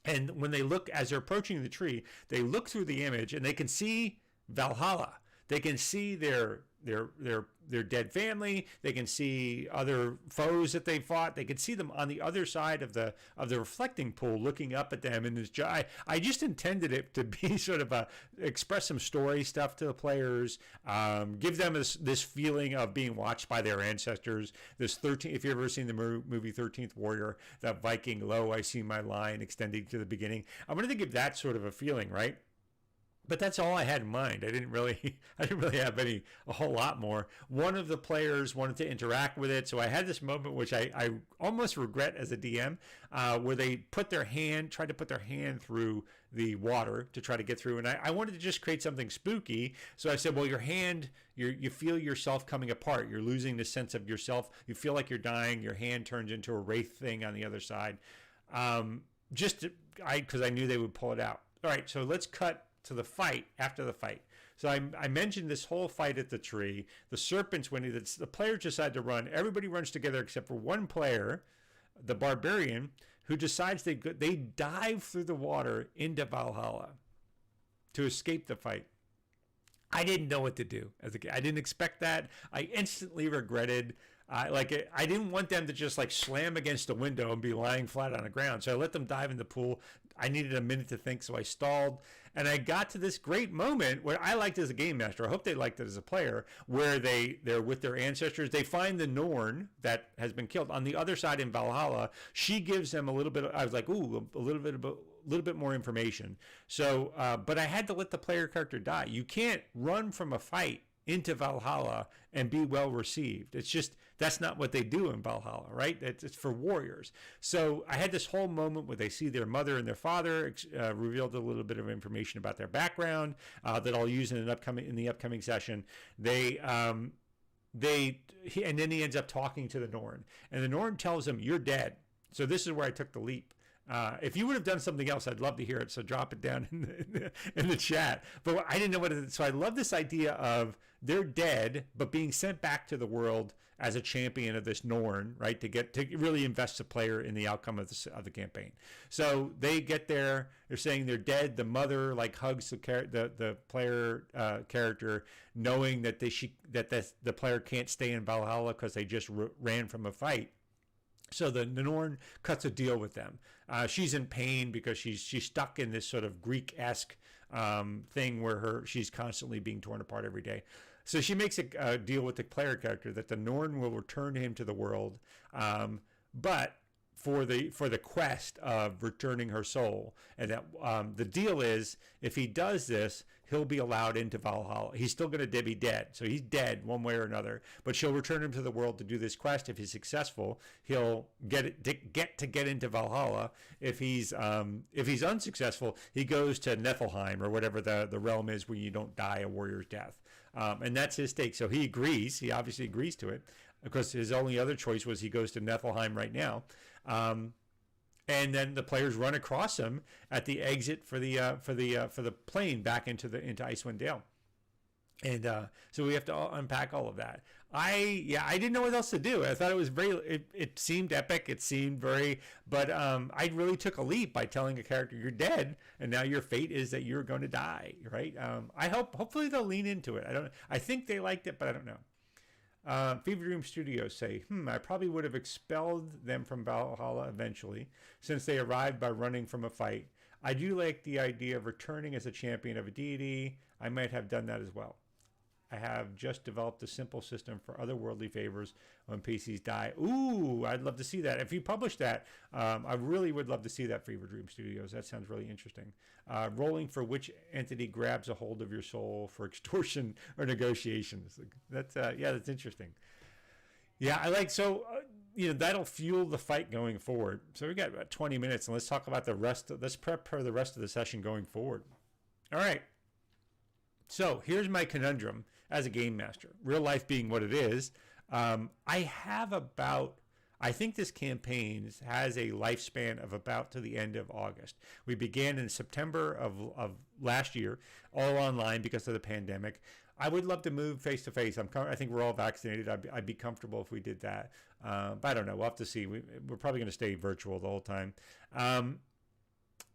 And when they look, as they're approaching the tree, they look through the image and they can see Valhalla. They can see their dead family. They can see other foes that they fought. They can see them on the other side of the reflecting pool, looking up at them. And I just intended it to be sort of express some story stuff to the players, give them this feeling of being watched by their ancestors. This 13, if you've ever seen the movie 13th Warrior, that Viking, lo, I see my line extending to the beginning. I wanted to give that sort of a feeling, right? But that's all I had in mind. I didn't really have a whole lot more. One of the players wanted to interact with it, so I had this moment which I almost regret as a DM, where they tried to put their hand through the water to try to get through, and I wanted to just create something spooky. So I said, well, your hand, you feel yourself coming apart. You're losing the sense of yourself. You feel like you're dying. Your hand turns into a wraith thing on the other side. Because I knew they would pull it out. All right, so let's cut to the fight after the fight. So I mentioned this whole fight at the tree. The serpents, when the players decide to run, everybody runs together except for one player, the barbarian, who decides they dive through the water into Valhalla to escape the fight. I didn't know what to do as a kid. I didn't expect that. I instantly regretted. I didn't want them to just slam against the window and be lying flat on the ground. So I let them dive in the pool. I needed a minute to think, so I stalled. And I got to this great moment where I liked as a game master. I hope they liked it as a player, where they're with their ancestors. They find the Norn that has been killed on the other side in Valhalla. She gives them a little bit. I was like, ooh, a little bit more information. So, but I had to let the player character die. You can't run from a fight into Valhalla and be well received. It's just, that's not what they do in Valhalla, right? It's for warriors. So I had this whole moment where they see their mother and their father, revealed a little bit of information about their background that I'll use in the upcoming session. And then he ends up talking to the Norn, and the Norn tells him, "You're dead." So this is where I took the leap. If you would have done something else, I'd love to hear it. So drop it down in the chat. But I didn't know what it is. So I love this idea of they're dead, but being sent back to the world as a champion of this Norn, right? To really invest the player in the outcome of the campaign. So they get there. They're saying they're dead. The mother hugs the player character, knowing that the player can't stay in Valhalla because they just ran from a fight. So the Norn cuts a deal with them. She's in pain because she's stuck in this sort of Greek-esque thing where she's constantly being torn apart every day. So she makes a deal with the player character that the Norn will return him to the world, but for the quest of returning her soul, and that the deal is, if he does this, he'll be allowed into Valhalla. He's still going to be dead, so he's dead one way or another. But she'll return him to the world to do this quest. If he's successful, he'll get into Valhalla. If he's unsuccessful, he goes to Niflheim, or whatever the realm is where you don't die a warrior's death. And that's his stake. So he agrees. He obviously agrees to it, because his only other choice was he goes to Niflheim right now. And then the players run across him at the exit for the plane back into Icewind Dale. And so we have to unpack all of that. I didn't know what else to do. I thought it was it seemed epic. It seemed very, but I really took a leap by telling a character you're dead, and now your fate is that you're going to die, right? Hopefully they'll lean into it. I think they liked it, but I don't know. Fever Dream Studios say, I probably would have expelled them from Valhalla eventually, since they arrived by running from a fight. I do like the idea of returning as a champion of a deity. I might have done that as well. I have just developed a simple system for otherworldly favors when PCs die. Ooh, I'd love to see that. If you publish that, I really would love to see that, Fever Dream Studios. That sounds really interesting. Rolling for which entity grabs a hold of your soul for extortion or negotiations. That's interesting. Yeah, that'll fuel the fight going forward. So we got about 20 minutes, and let's talk about let's prep for the rest of the session going forward. All right. So here's my conundrum as a game master, real life being what it is. I think this campaign has a lifespan of about to the end of August. We began in September of last year, all online because of the pandemic. I would love to move face to face. I think we're all vaccinated. I'd be comfortable if we did that. But I don't know. We'll have to see. We're probably going to stay virtual the whole time.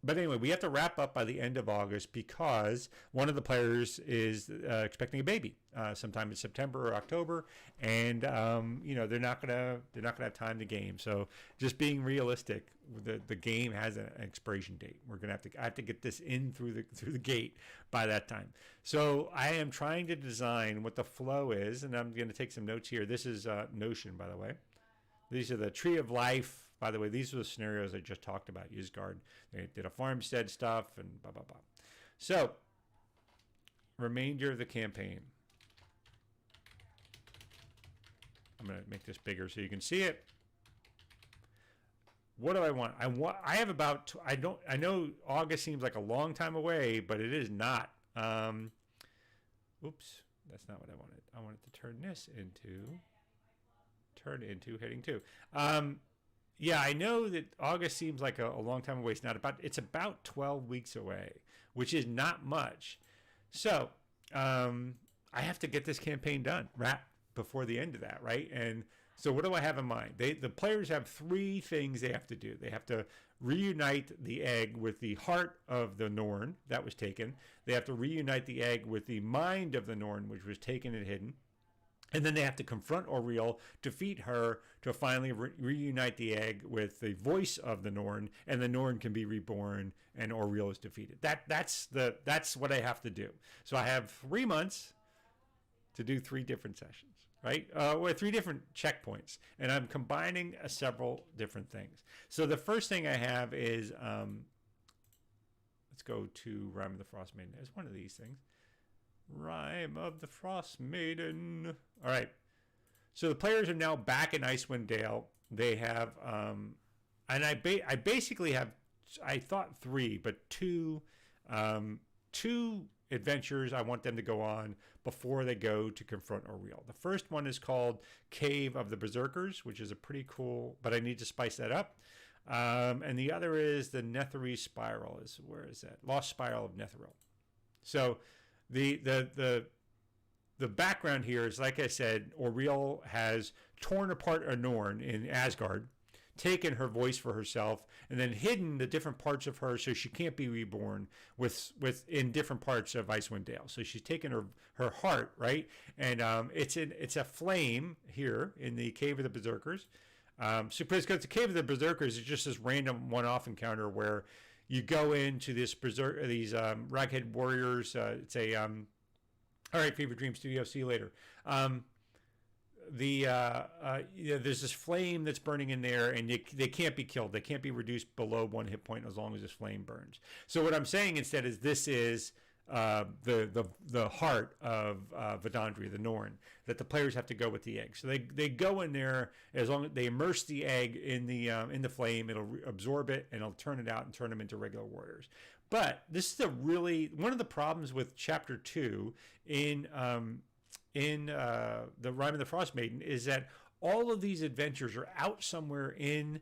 But anyway, we have to wrap up by the end of August because one of the players is expecting a baby sometime in September or October, and they're not gonna have time to game. So just being realistic, the game has an expiration date. I have to get this in through the gate by that time. So I am trying to design what the flow is, and I'm going to take some notes here. This is Notion, by the way. These are the Tree of Life. By the way, these are the scenarios I just talked about. Ysgard, they did a farmstead stuff and blah, blah, blah. So, remainder of the campaign. I'm going to make this bigger so you can see it. What do I want? I have about, I know August seems like a long time away, but it is not. Oops, that's not what I wanted. I wanted to turn this into heading 2. Yeah, I know that August seems like a long time away. It's about 12 weeks away, which is not much. So I have to get this campaign done, wrapped before the end of that, right? And so what do I have in mind? The players have 3 things they have to do. They have to reunite the egg with the heart of the Norn that was taken. They have to reunite the egg with the mind of the Norn, which was taken and hidden. And then they have to confront Auriel, defeat her, to finally reunite the egg with the voice of the Norn, and the Norn can be reborn, and Auriel is defeated. That's what I have to do. So I have 3 months to do 3 different sessions, right? Or 3 different checkpoints, and I'm combining several different things. So the first thing I have is, let's go to Rime of the Frostmaiden. It's one of these things. Rime of the Frostmaiden. All right. So the players are now back in Icewind Dale. They have, and I basically have, I thought 3, but 2 adventures I want them to go on before they go to confront Auriel. The first one is called Cave of the Berserkers, which is a pretty cool, but I need to spice that up. And the other is the Netherese Spiral. Where is that? Lost Spiral of Netheril. So the background here is, like I said, Auriel has torn apart a Norn in Asgard, taken her voice for herself, and then hidden the different parts of her so she can't be reborn in different parts of Icewind Dale. So she's taken her heart, right? And it's a flame here in the Cave of the Berserkers. So because the Cave of the Berserkers is just this random one-off encounter where you go into these raghead warriors. It's a all right, Fever Dream Studio. See you later. There's this flame that's burning in there, and they can't be killed. They can't be reduced below 1 hit point as long as this flame burns. So what I'm saying instead is this is the heart of Vidandri, the Norn, that the players have to go with the egg. So they go in there, as long as they immerse the egg in the flame, it'll absorb it and it'll turn it out and turn them into regular warriors. But this is one of the problems with Chapter 2 in the Rime of the Frostmaiden is that all of these adventures are out somewhere in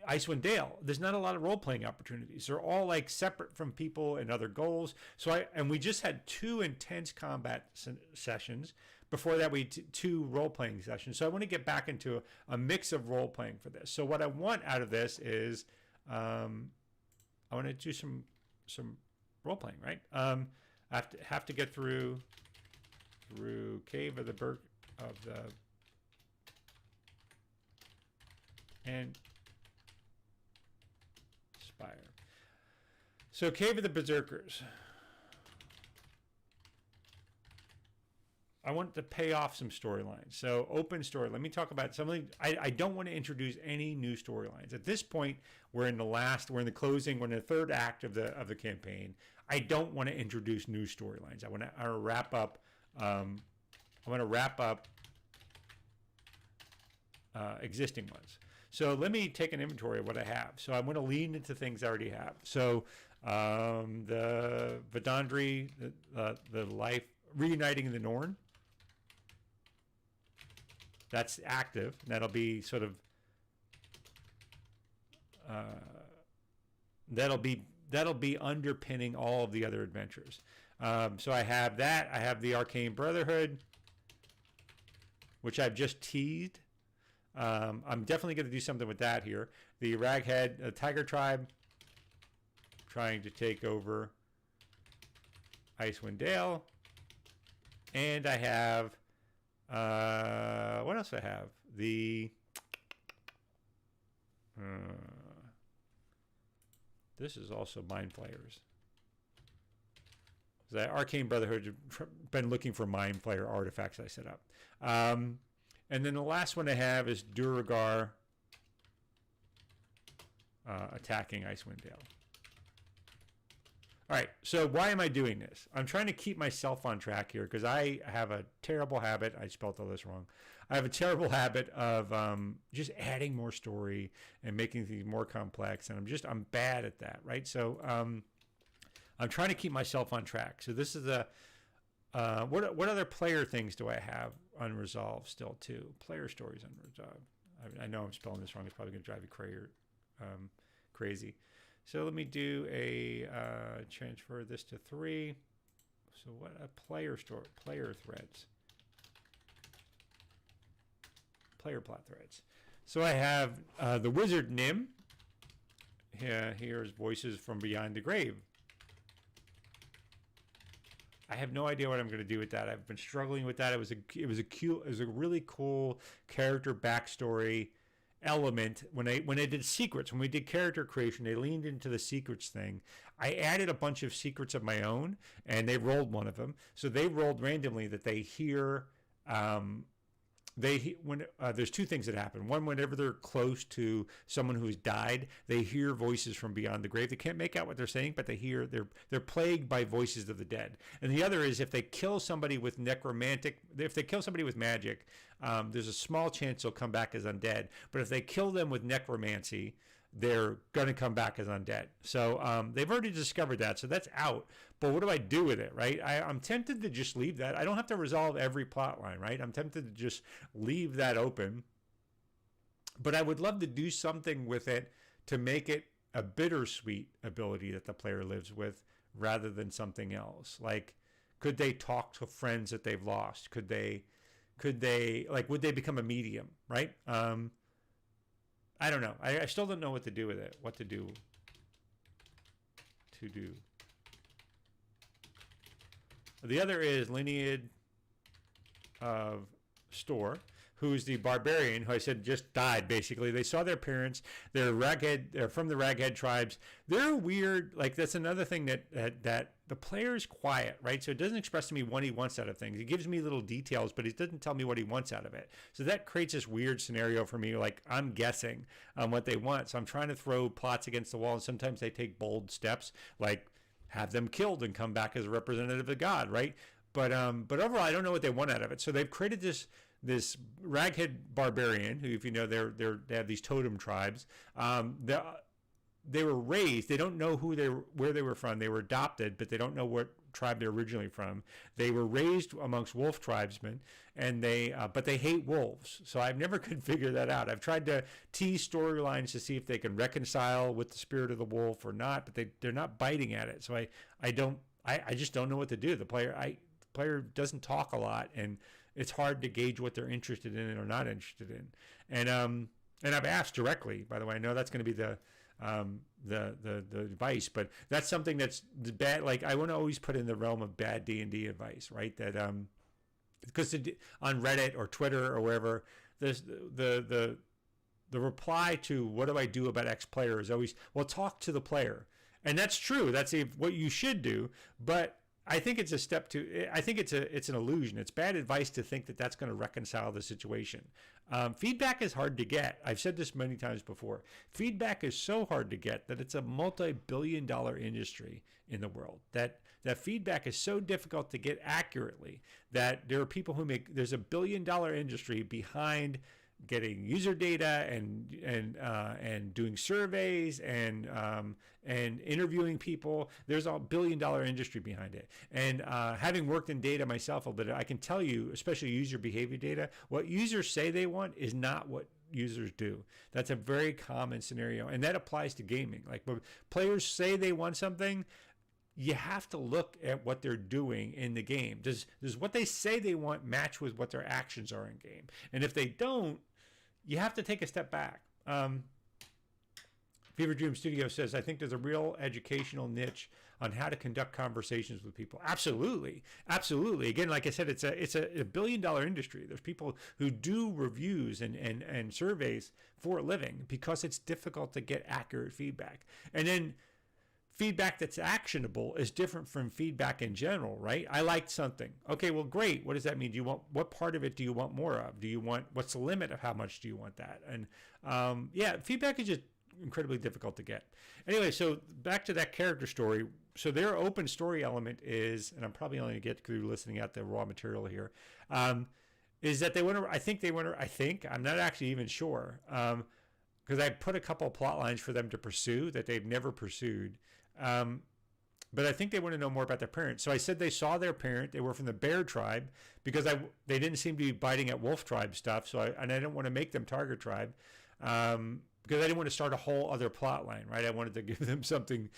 Icewind Dale. There's not a lot of role-playing opportunities. They're all like separate from people and other goals. So we just had 2 intense combat sessions, before that, we did 2 role-playing sessions. So I want to get back into a mix of role-playing for this. So what I want out of this is I want to do some role-playing, right? I have to get through Cave of the and Spire. So Cave of the Berserkers. I want to pay off some storylines. So open story. Let me talk about something. I don't want to introduce any new storylines. At this point, we're in the closing, we're in the 3rd act of the campaign. I don't want to introduce new storylines. I want to wrap up. Existing ones. So let me take an inventory of what I have. So I'm going to lean into things I already have. So the Vidandri, the life reuniting the Norn. That's active. That'll be sort of that'll be underpinning all of the other adventures. So I have that. I have the Arcane Brotherhood, which I've just teased. I'm definitely going to do something with that here. The Raghead Tiger Tribe trying to take over Icewind Dale. And I have, what else do I have? This is also Mind Flayers. The Arcane Brotherhood been looking for Mind Flayer artifacts I set up. And then the last one I have is Duragar attacking Icewind Dale. All right, so why am I doing this? I'm trying to keep myself on track here because I have a terrible habit. I spelled all this wrong. I have a terrible habit of just adding more story and making things more complex, and I'm bad at that, right? So I'm trying to keep myself on track. So this is what other player things do I have unresolved still too? Player stories unresolved. I know I'm spelling this wrong. It's probably going to drive you crazy. So let me do a transfer this to 3. So what a player threads, player plot threads. So I have the wizard Nim. Here's voices from beyond the grave. I have no idea what I'm going to do with that. I've been struggling with that. It was a really cool character backstory element when I did secrets. When we did character creation, they leaned into the secrets thing. I added a bunch of secrets of my own, and they rolled one of them. So they rolled randomly that they hear. There's 2 things that happen. One, whenever they're close to someone who's died, they hear voices from beyond the grave. They can't make out what they're saying, but they're plagued by voices of the dead. And the other is if they kill somebody with magic, there's a small chance they'll come back as undead. But if they kill them with necromancy, they're going to come back as undead. So they've already discovered that. So that's out. But what do I do with it, right? I'm tempted to just leave that. I don't have to resolve every plot line, right? I'm tempted to just leave that open. But I would love to do something with it to make it a bittersweet ability that the player lives with rather than something else. Like, could they talk to friends that they've lost? Would they become a medium, right? I don't know. I still don't know what to do with it. What to do. The other is Lineage of Store, who's the barbarian who I said just died, basically. They saw their parents. They're from the Raghead tribes. They're weird. Like, that's another thing that the player's quiet, right? So it doesn't express to me what he wants out of things. He gives me little details, but he doesn't tell me what he wants out of it. So that creates this weird scenario for me. Like, I'm guessing what they want. So I'm trying to throw plots against the wall, and sometimes they take bold steps, like have them killed and come back as a representative of God, right? But overall, I don't know what they want out of it. So they've created this Raghead barbarian, who, if you know, they have these totem tribes. They were raised. They don't know where they were from. They were adopted, but they don't know what tribe they're originally from. They were raised amongst wolf tribesmen, and but they hate wolves. So I've never could figure that out. I've tried to tease storylines to see if they can reconcile with the spirit of the wolf or not, but they're not biting at it. So I just don't know what to do. The player doesn't talk a lot, and it's hard to gauge what they're interested in or not interested in. And I've asked directly, by the way. I know that's going to be the advice, but that's something that's bad. Like, I want to always put in the realm of bad D&D advice, right? That because on Reddit or Twitter or wherever, the reply to what do I do about X player is always, well, talk to the player. And that's true. That's what you should do. But I think it's a step to, I think it's an illusion. It's bad advice to think that that's going to reconcile the situation. Feedback is hard to get. I've said this many times before. Feedback is so hard to get that it's a multi-billion-dollar industry in the world. That feedback is so difficult to get accurately that there are people who there's a billion-dollar industry behind getting user data and doing surveys and interviewing people. There's a $1 billion industry behind it. And having worked in data myself a little bit, I can tell you, especially user behavior data, what users say they want is not what users do. That's a very common scenario, and that applies to gaming. Like, when players say they want something, you have to look at what they're doing in the game. Does what they say they want match with what their actions are in game? And if they don't, you have to take a step back. Fever Dream Studio says, I think there's a real educational niche on how to conduct conversations with people. Absolutely. Absolutely. Again, like I said, it's a $1 billion industry. There's people who do reviews and surveys for a living because it's difficult to get accurate feedback. And then feedback that's actionable is different from feedback in general, right? I liked something. Okay, well, great. What does that mean? What part of it do you want more of? What's the limit of how much do you want that? And yeah, feedback is just incredibly difficult to get. Anyway, so back to that character story. So their open story element is, and I'm probably only going to get through listening at the raw material here, is that I'm not actually even sure, because I put a couple of plot lines for them to pursue that they've never pursued. But I think they want to know more about their parents. So I said they saw their parent. They were from the bear tribe because they didn't seem to be biting at wolf tribe stuff. So I didn't want to make them tiger tribe because I didn't want to start a whole other plot line, right? I wanted to give them something,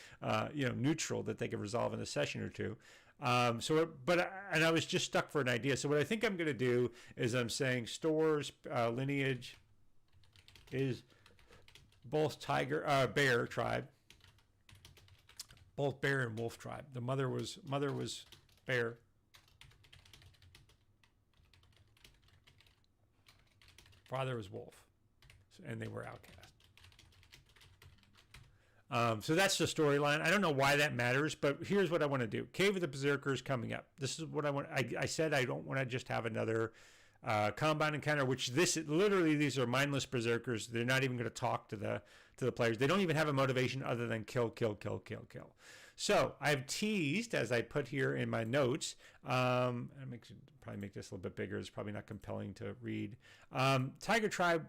neutral that they could resolve in a session or two. And I was just stuck for an idea. So what I think I'm going to do is I'm saying Store's lineage is both bear tribe. Both bear and wolf tribe. The mother was bear. Father was wolf, and they were outcast. So that's the storyline. I don't know why that matters, but here's what I want to do. Cave of the Berserkers coming up. This is what I want. I said I don't want to just have another combat encounter, which these are mindless berserkers. They're not even going to talk to the players. They don't even have a motivation other than kill. So I've teased, as I put here in my notes, probably make this a little bit bigger. It's probably not compelling to read. Tiger Tribe,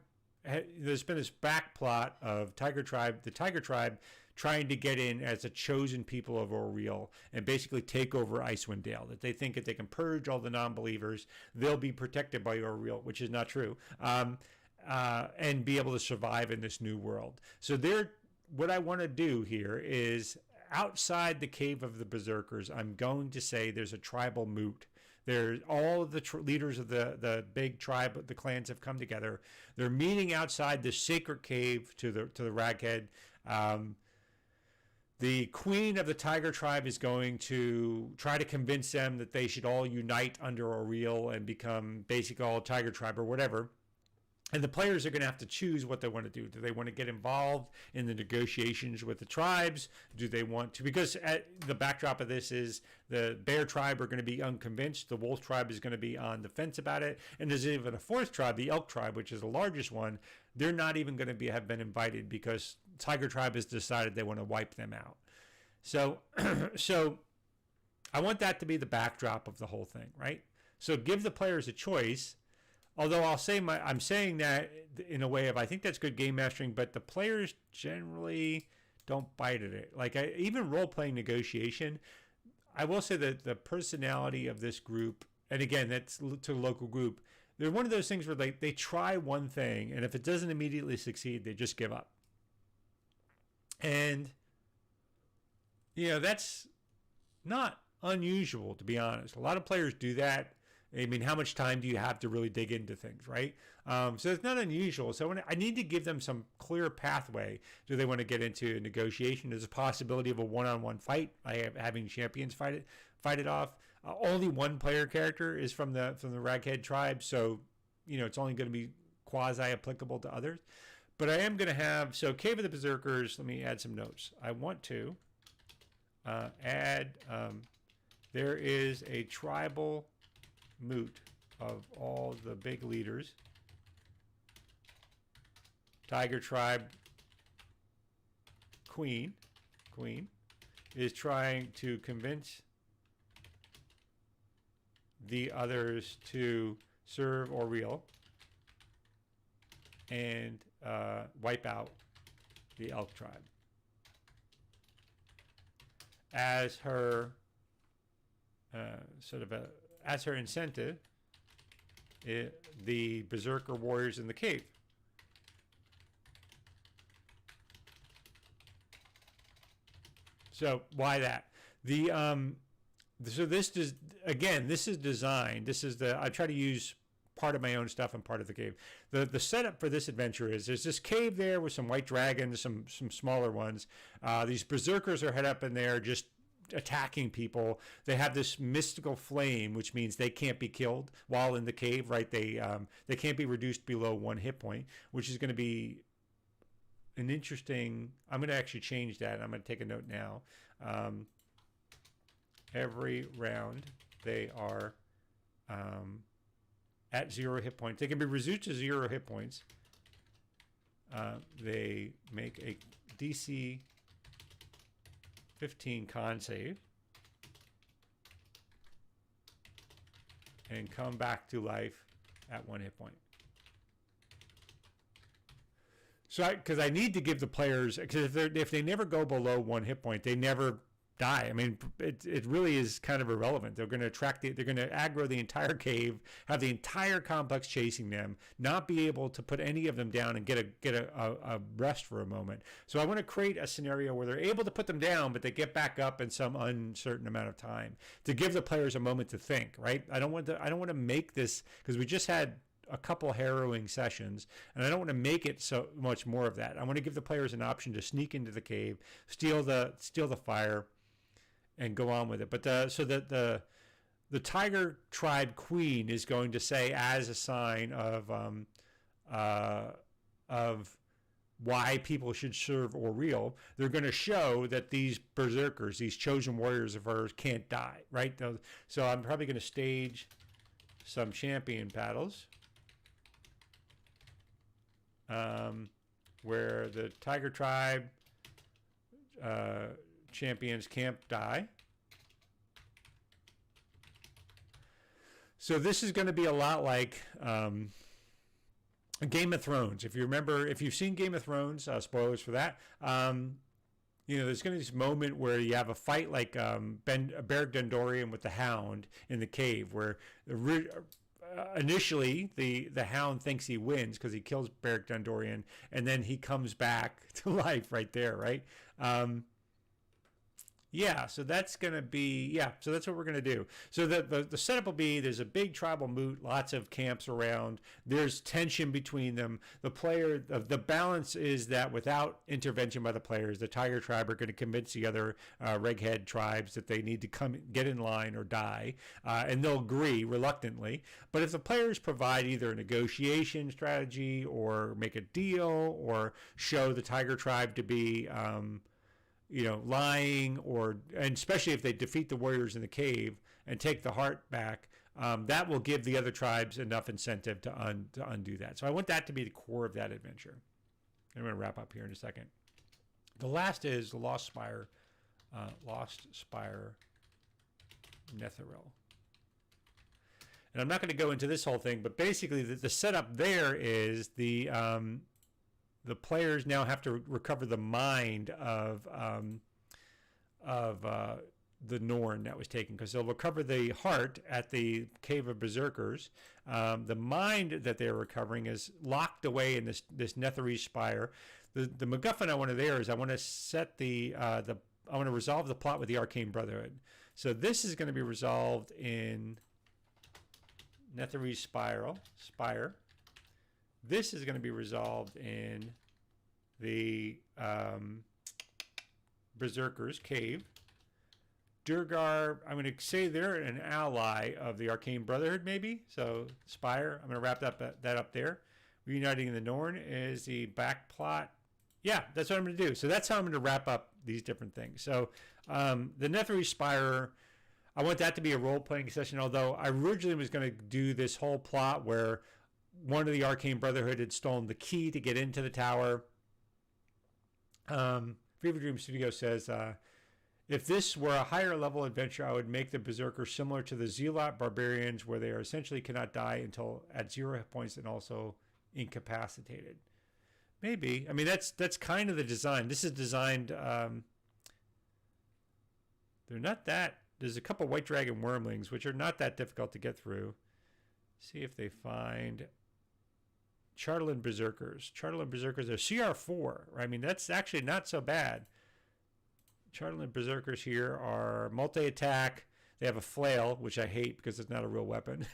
there's been this back plot of the Tiger Tribe trying to get in as a chosen people of Oriel and basically take over Icewind Dale. That they think if they can purge all the non-believers, they'll be protected by Oriel, which is not true, and be able to survive in this new world. So what I want to do here is, outside the Cave of the Berserkers, I'm going to say there's a tribal moot. There's all of the leaders of the big tribe, the clans have come together. They're meeting outside the sacred cave to the Raghead. The queen of the Tiger Tribe is going to try to convince them that they should all unite under Oriel and become basically all Tiger Tribe or whatever. And the players are going to have to choose what they want to do. Do they want to get involved in the negotiations with the tribes? Do they want to? Because the backdrop of this is the Bear Tribe are going to be unconvinced. The Wolf Tribe is going to be on the fence about it. And there's even a fourth tribe, the Elk Tribe, which is the largest one. They're not even going to have been invited because Tiger Tribe has decided they want to wipe them out. So, I want that to be the backdrop of the whole thing, right? So give the players a choice. Although I'm saying that in a way of, I think that's good game mastering, but the players generally don't bite at it. Like even role-playing negotiation, I will say that the personality of this group, and again, that's to a local group, they're one of those things where they try one thing, and if it doesn't immediately succeed, they just give up. And, that's not unusual, to be honest. A lot of players do that. I mean, how much time do you have to really dig into things, right? So it's not unusual. So I need to give them some clear pathway. Do they want to get into negotiation? There's a possibility of a one-on-one fight. Having champions fight it off. Only one player character is from the Raghead tribe, so it's only going to be quasi applicable to others. But I am going to have Cave of the Berserkers. Let me add some notes. I want to add. There is a tribal moot of all the big leaders. Tiger tribe queen is trying to convince the others to serve or reel and wipe out the elk tribe. As her as her incentive, the Berserker warriors in the cave. So why that? So this is, again, this is designed. This is I try to use part of my own stuff and part of the cave. The setup for this adventure is there's this cave there with some white dragons, some smaller ones. These Berserkers are head up in there just attacking people. They have this mystical flame, which means they can't be killed while in the cave, right? They can't be reduced below 1 hit point, which is going to be an interesting. I'm going to actually change that. I'm going to take a note now. Every round they are at 0 hit points. They can be reduced to 0 hit points. They make a DC 15 con save and come back to life at 1 hit point. So because I need to give the players, because if they never go below 1 hit point, they never die. I mean, it really is kind of irrelevant. They're going to they're going to aggro the entire cave, have the entire complex chasing them, not be able to put any of them down and get a rest for a moment. So I want to create a scenario where they're able to put them down, but they get back up in some uncertain amount of time to give the players a moment to think. Right? I don't want to make this, because we just had a couple harrowing sessions, and I don't want to make it so much more of that. I want to give the players an option to sneak into the cave, steal the fire, and go on with it. But the Tiger Tribe Queen is going to say, as a sign of why people should serve or reel, they're going to show that these Berserkers, these chosen warriors of hers, can't die, right? So I'm probably going to stage some champion battles where the Tiger Tribe champions can't die. So this is going to be a lot like Game of Thrones. If you remember, if you've seen Game of Thrones, spoilers for that. There's going to be this moment where you have a fight like Beric Dondarrion with the Hound in the cave, where initially the Hound thinks he wins because he kills Beric Dondarrion, and then he comes back to life right there, right? So that's going to be, so that's what we're going to do. So the setup will be, there's a big tribal moot, lots of camps around. There's tension between them. The balance is that without intervention by the players, the Tiger Tribe are going to convince the other Reghead tribes that they need to get in line or die. And they'll agree reluctantly. But if the players provide either a negotiation strategy or make a deal or show the Tiger Tribe to be lying, and especially if they defeat the warriors in the cave and take the heart back, that will give the other tribes enough incentive to undo that. So I want that to be the core of that adventure. I'm going to wrap up here in a second. The last is the Lost Spire Netheril. And I'm not going to go into this whole thing, but basically the setup there is the players now have to recover the mind of the Norn that was taken, because they'll recover the heart at the Cave of Berserkers. The mind that they're recovering is locked away in this Netherese Spire. The MacGuffin I want to there is I want to set I want to resolve the plot with the Arcane Brotherhood. So this is going to be resolved in Netherese Spire. This is going to be resolved in the Berserkers Cave. Durgar, I'm going to say they're an ally of the Arcane Brotherhood, maybe. So Spire, I'm going to wrap that up there. Reuniting in the Norn is the back plot. Yeah, that's what I'm going to do. So that's how I'm going to wrap up these different things. So the Netherese Spire, I want that to be a role-playing session, although I originally was going to do this whole plot where one of the Arcane Brotherhood had stolen the key to get into the tower. Fever Dream Studio says, if this were a higher level adventure, I would make the Berserkers similar to the Zealot Barbarians, where they are essentially cannot die until at 0 hit points and also incapacitated. Maybe. I mean, that's kind of the design. This is designed. They're not that. There's a couple White Dragon Wormlings, which are not that difficult to get through. See if they find Chartland Berserkers. Chartland Berserkers are CR4. I mean, that's actually not so bad. Chartland Berserkers here are multi-attack. They have a flail, which I hate because it's not a real weapon.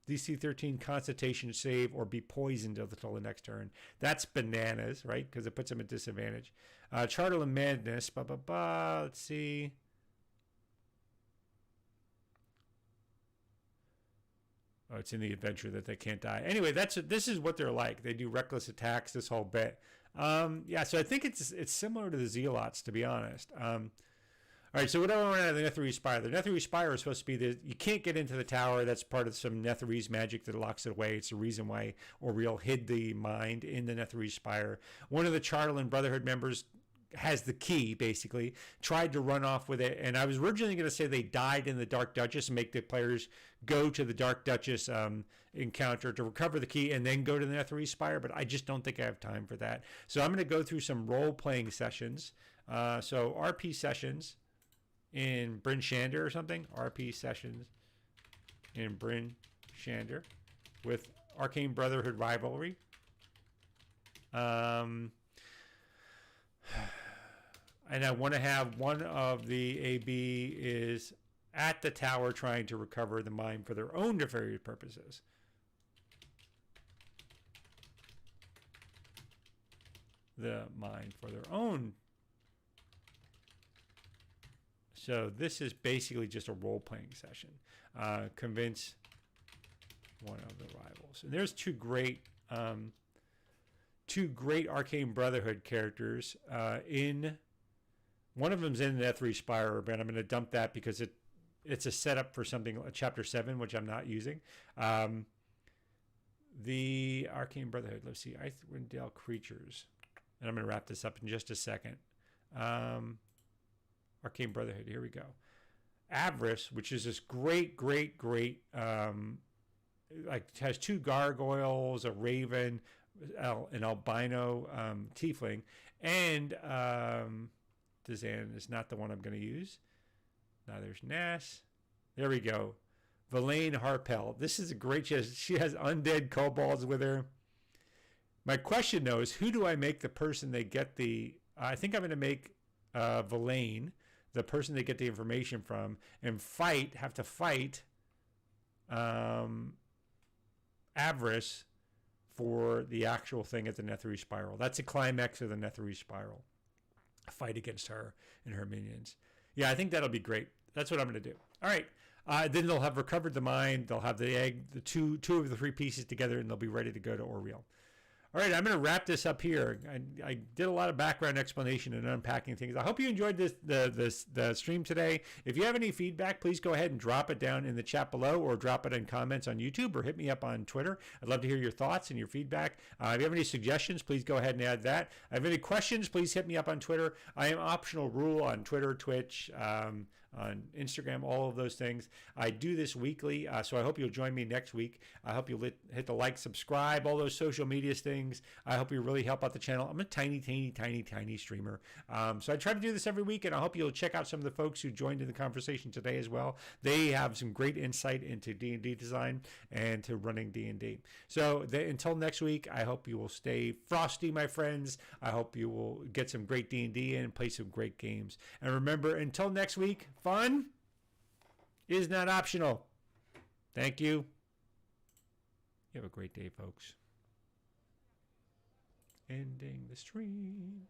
DC 13 Constitution save or be poisoned until the next turn. That's bananas, right? Because it puts them at disadvantage. Chartland Madness. Let's see. Oh, it's in the adventure that they can't die. Anyway, this is what they're like. They do reckless attacks, this whole bit. Yeah, so I think it's similar to the Zealots, to be honest. All right, so what do I want out of the Netherese Spire? The Netherese Spire is supposed to be you can't get into the tower. That's part of some Netherese magic that locks it away. It's the reason why Oriel hid the mind in the Netherese Spire. One of the Chartland Brotherhood members has the key, basically, tried to run off with it, and I was originally going to say they died in the Dark Duchess and make the players go to the Dark Duchess encounter to recover the key and then go to the Netherese Spire, but I just don't think I have time for that. So I'm going to go through some role-playing sessions. So RP sessions in Bryn Shander or something. RP sessions in Bryn Shander with Arcane Brotherhood Rivalry. And I want to have one of the AB is at the tower trying to recover the mine for their own nefarious purposes. The mine for their own. So this is basically just a role-playing session. Convince one of the rivals. And there's two great Arcane Brotherhood characters in. One of them's in the Netherese Spire, but I'm going to dump that because it's a setup for something, Chapter 7, which I'm not using. The Arcane Brotherhood, let's see, Icewind creatures. And I'm going to wrap this up in just a second. Arcane Brotherhood, here we go. Avarice, which is this great, has two gargoyles, a raven, an albino tiefling, and Dazan is not the one I'm going to use. Now there's Nass. There we go. Verlaine Harpel. This is a great. She has undead kobolds with her. My question though is, who do I make the person they get the? I think I'm going to make Verlaine the person they get the information from, and have to fight Avarice for the actual thing at the Netherese Spiral. That's a climax of the Netherese Spiral. A fight against her and her minions. Yeah, I think that'll be great. That's what I'm going to do. All right. Then they'll have recovered the mine. They'll have the egg, the two of the three pieces together, and they'll be ready to go to Oriel. All right, I'm going to wrap this up here. I did a lot of background explanation and unpacking things. I hope you enjoyed the stream today. If you have any feedback, please go ahead and drop it down in the chat below or drop it in comments on YouTube or hit me up on Twitter. I'd love to hear your thoughts and your feedback. If you have any suggestions, please go ahead and add that. If you have any questions, please hit me up on Twitter. I am optional rule on Twitter, Twitch, on Instagram, all of those things. I do this weekly, so I hope you'll join me next week. I hope you'll hit the like, subscribe, all those social media things. I hope you really help out the channel. I'm a tiny streamer. So I try to do this every week, and I hope you'll check out some of the folks who joined in the conversation today as well. They have some great insight into D&D design and to running D&D. So until next week, I hope you will stay frosty, my friends. I hope you will get some great D&D in and play some great games. And remember, until next week, fun is not optional. Thank you. You have a great day, folks. Ending the stream.